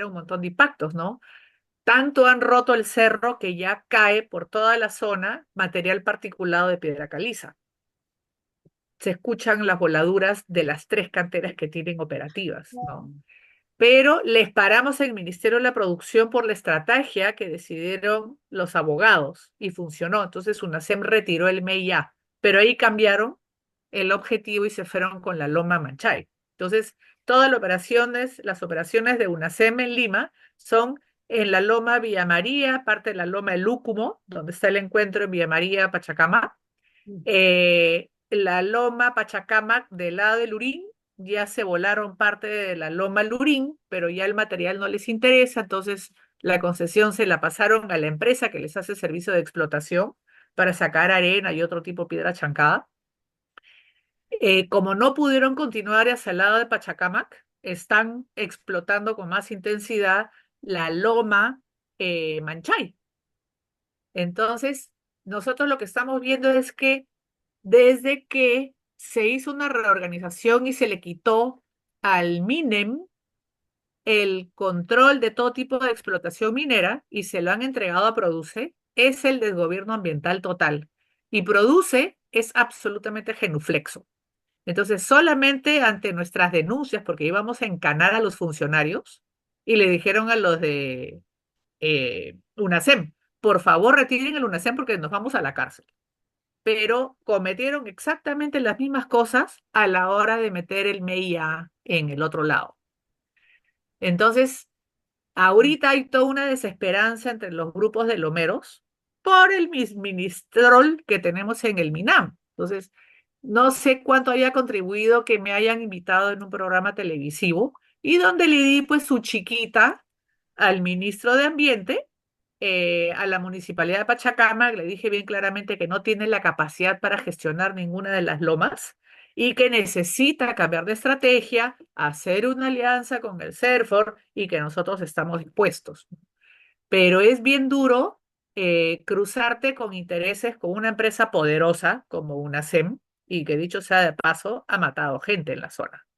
un montón de impactos, ¿no? Tanto han roto el cerro que ya cae por toda la zona material particulado de piedra caliza. Se escuchan las voladuras de las tres canteras que tienen operativas, ¿no? Pero les paramos en el Ministerio de la Producción por la estrategia que decidieron los abogados y funcionó. Entonces UNACEM retiró el MEIA, pero ahí cambiaron el objetivo y se fueron con la Loma Manchay. Entonces, todas las operaciones de UNACEM en Lima son en la Loma Villa María, parte de la Loma El Lúcumo, donde está el encuentro en Villa María, Pachacamac, la Loma Pachacamac del lado de Lurín. Ya se volaron parte de la Loma Lurín, pero ya el material no les interesa, entonces la concesión se la pasaron a la empresa que les hace servicio de explotación para sacar arena y otro tipo de piedra chancada. Como no pudieron continuar hacia el lado de Pachacamac, están explotando con más intensidad la Loma Manchay. Entonces, nosotros lo que estamos viendo es que desde que se hizo una reorganización y se le quitó al MINEM el control de todo tipo de explotación minera y se lo han entregado a Produce, es el desgobierno ambiental total. Y Produce es absolutamente genuflexo. Entonces, solamente ante nuestras denuncias, porque íbamos a encanar a los funcionarios, y le dijeron a los de UNACEM, por favor retiren el UNACEM porque nos vamos a la cárcel. Pero cometieron exactamente las mismas cosas a la hora de meter el MEIA en el otro lado. Entonces, ahorita hay toda una desesperanza entre los grupos de lomeros por el ministrol que tenemos en el MINAM. Entonces, no sé cuánto haya contribuido que me hayan invitado en un programa televisivo y donde le di pues su chiquita al ministro de Ambiente, a la municipalidad de Pachacamac, le dije bien claramente que no tiene la capacidad para gestionar ninguna de las lomas y que necesita cambiar de estrategia, hacer una alianza con el CERFOR y que nosotros estamos dispuestos. Pero es bien duro cruzarte con intereses con una empresa poderosa como UNACEM y que dicho sea de paso, ha matado gente en la zona,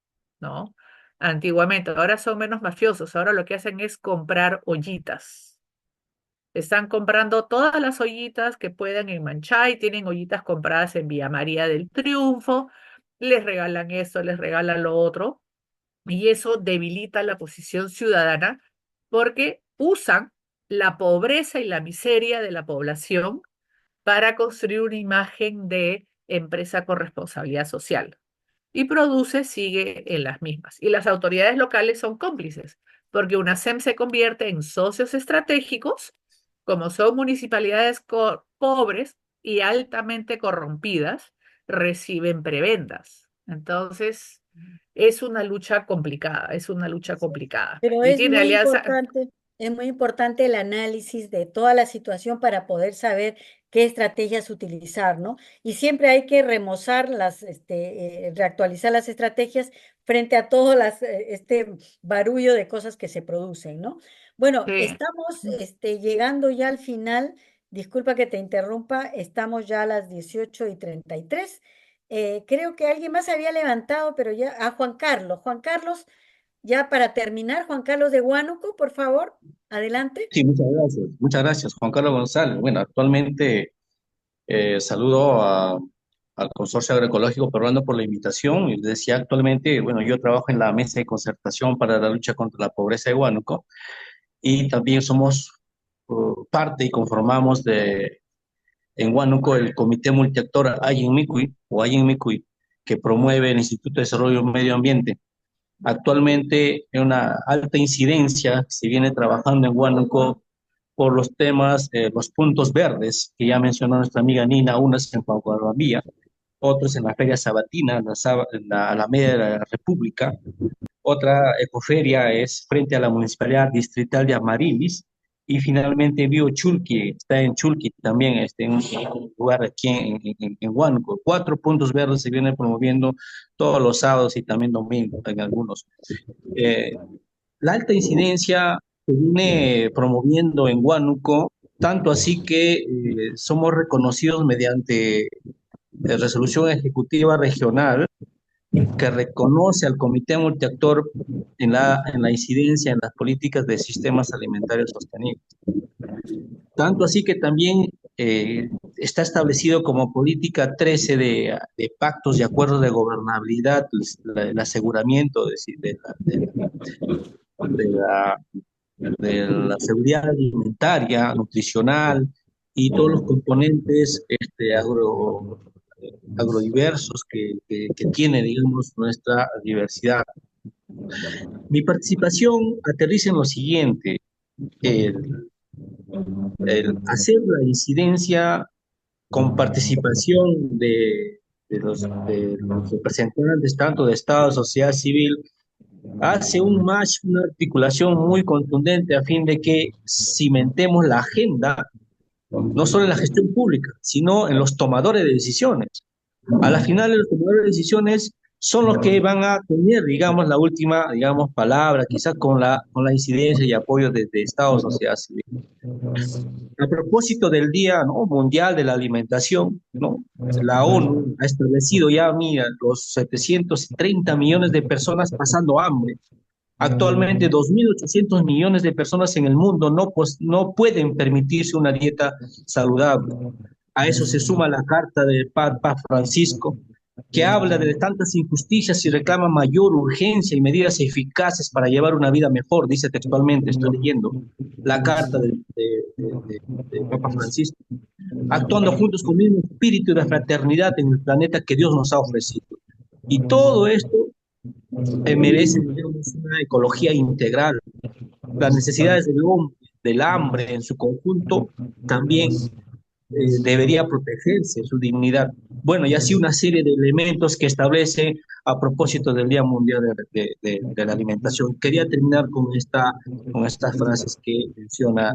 ¿no? Antiguamente, ahora son menos mafiosos, ahora lo que hacen es comprar ollitas. Están comprando todas las ollitas que puedan en Manchay, tienen ollitas compradas en Villa María del Triunfo, les regalan esto, les regalan lo otro, y eso debilita la posición ciudadana porque usan la pobreza y la miseria de la población para construir una imagen de empresa con responsabilidad social. Y Produce sigue en las mismas. Y las autoridades locales son cómplices, porque UNASEM se convierte en socios estratégicos, como son municipalidades pobres y altamente corrompidas, reciben prebendas. Entonces, es una lucha complicada, es una lucha complicada. Pero Y tiene alianza, es muy importante el análisis de toda la situación para poder saber qué estrategias utilizar, ¿no? Y siempre hay que remozar reactualizar las estrategias frente a todo este barullo de cosas que se producen, ¿no? Bueno, sí. estamos llegando ya al final. Disculpa que te interrumpa, estamos ya a las 18:33. Creo que alguien más había levantado, pero ya, Juan Carlos. Juan Carlos. Ya para terminar, Juan Carlos de Huánuco, por favor, adelante. Sí, muchas gracias. Muchas gracias, Juan Carlos González. Bueno, actualmente saludo al Consorcio Agroecológico Peruano por la invitación. Y les decía, actualmente, bueno, yo trabajo en la Mesa de Concertación para la Lucha contra la Pobreza de Huánuco y también somos parte y conformamos en Huánuco el Comité Multiactor Ayin Micuy, que promueve el Instituto de Desarrollo Medio Ambiente. Actualmente, en una alta incidencia, se viene trabajando en Huánuco por los temas, los puntos verdes, que ya mencionó nuestra amiga Nina, unos en Paucarambía, otros en la Feria Sabatina, en la Alameda de la República. Otra ecoferia es frente a la Municipalidad Distrital de Amarilis. Y finalmente Chulqui, está en Chulqui también, en un lugar aquí en Huánuco. 4 puntos verdes se vienen promoviendo todos los sábados y también domingos en algunos. Eh, la alta incidencia se viene promoviendo en Huánuco, tanto así que somos reconocidos mediante resolución ejecutiva regional que reconoce al Comité Multiactor en la incidencia en las políticas de sistemas alimentarios sostenibles. Tanto así que también está establecido como política 13 de pactos y acuerdos de gobernabilidad, el aseguramiento de la seguridad alimentaria, nutricional y todos los componentes agrodiversos que tiene, digamos, nuestra diversidad. Mi participación aterriza en lo siguiente: el, el hacer la incidencia con participación de los representantes tanto de Estado, sociedad civil, hace un match, una articulación muy contundente a fin de que cimentemos la agenda, no solo en la gestión pública, sino en los tomadores de decisiones. A la final, los tomadores de decisiones son los que van a tener, digamos, la última, digamos, palabra, quizás con la incidencia y apoyo de Estado, sociedad civil. A propósito del Día, ¿no?, Mundial de la Alimentación, ¿no?, la ONU ha establecido ya, mira, los 730 millones de personas pasando hambre. Actualmente, 2.800 millones de personas en el mundo no pueden permitirse una dieta saludable. A eso se suma la carta de Papa Francisco, que habla de tantas injusticias y reclama mayor urgencia y medidas eficaces para llevar una vida mejor, dice textualmente, estoy leyendo la carta de Papa Francisco, actuando juntos con el mismo espíritu de fraternidad en el planeta que Dios nos ha ofrecido. Y todo esto merece, digamos, una ecología integral. Las necesidades del hombre, del hambre en su conjunto, también debería protegerse su dignidad. Bueno, y así una serie de elementos que establece a propósito del Día Mundial de la Alimentación. Quería terminar con estas frases que menciona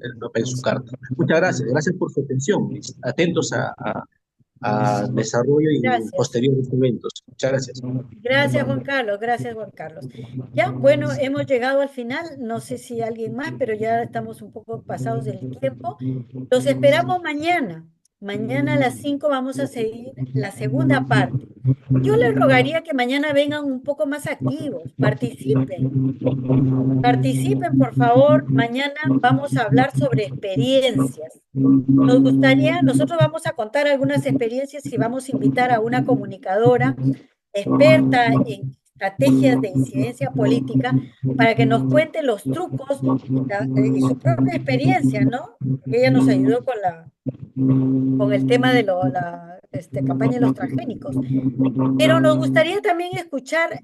el Papa en su carta. Muchas gracias, gracias por su atención. Atentos a desarrollo y posteriores eventos. Muchas gracias. Gracias, Juan Carlos. Gracias, Juan Carlos. Ya, bueno, hemos llegado al final. No sé si alguien más, pero ya estamos un poco pasados del tiempo. Los esperamos mañana. Mañana a las 5 vamos a seguir la segunda parte. Yo les rogaría que mañana vengan un poco más activos, participen. Participen, por favor. Mañana vamos a hablar sobre experiencias. Nos gustaría, nosotros vamos a contar algunas experiencias y vamos a invitar a una comunicadora experta en estrategias de incidencia política para que nos cuente los trucos y su propia experiencia, ¿no? Porque ella nos ayudó con con el tema de la campaña de los transgénicos. Pero nos gustaría también escuchar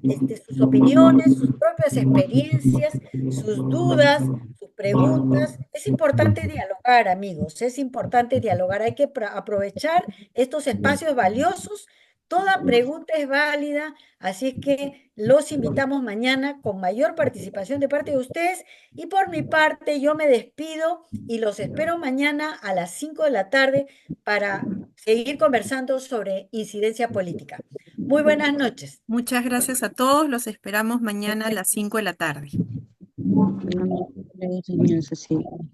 sus opiniones, sus propias experiencias, sus dudas, sus preguntas. Es importante dialogar, amigos, es importante dialogar. Hay que aprovechar estos espacios valiosos. Toda pregunta es válida, así es que los invitamos mañana con mayor participación de parte de ustedes. Y por mi parte, yo me despido y los espero mañana a las 5 de la tarde para seguir conversando sobre incidencia política. Muy buenas noches. Muchas gracias a todos. Los esperamos mañana a las 5 de la tarde. No, no, no, no, no, no, no, no, no, no, no, no, no, no, no, no,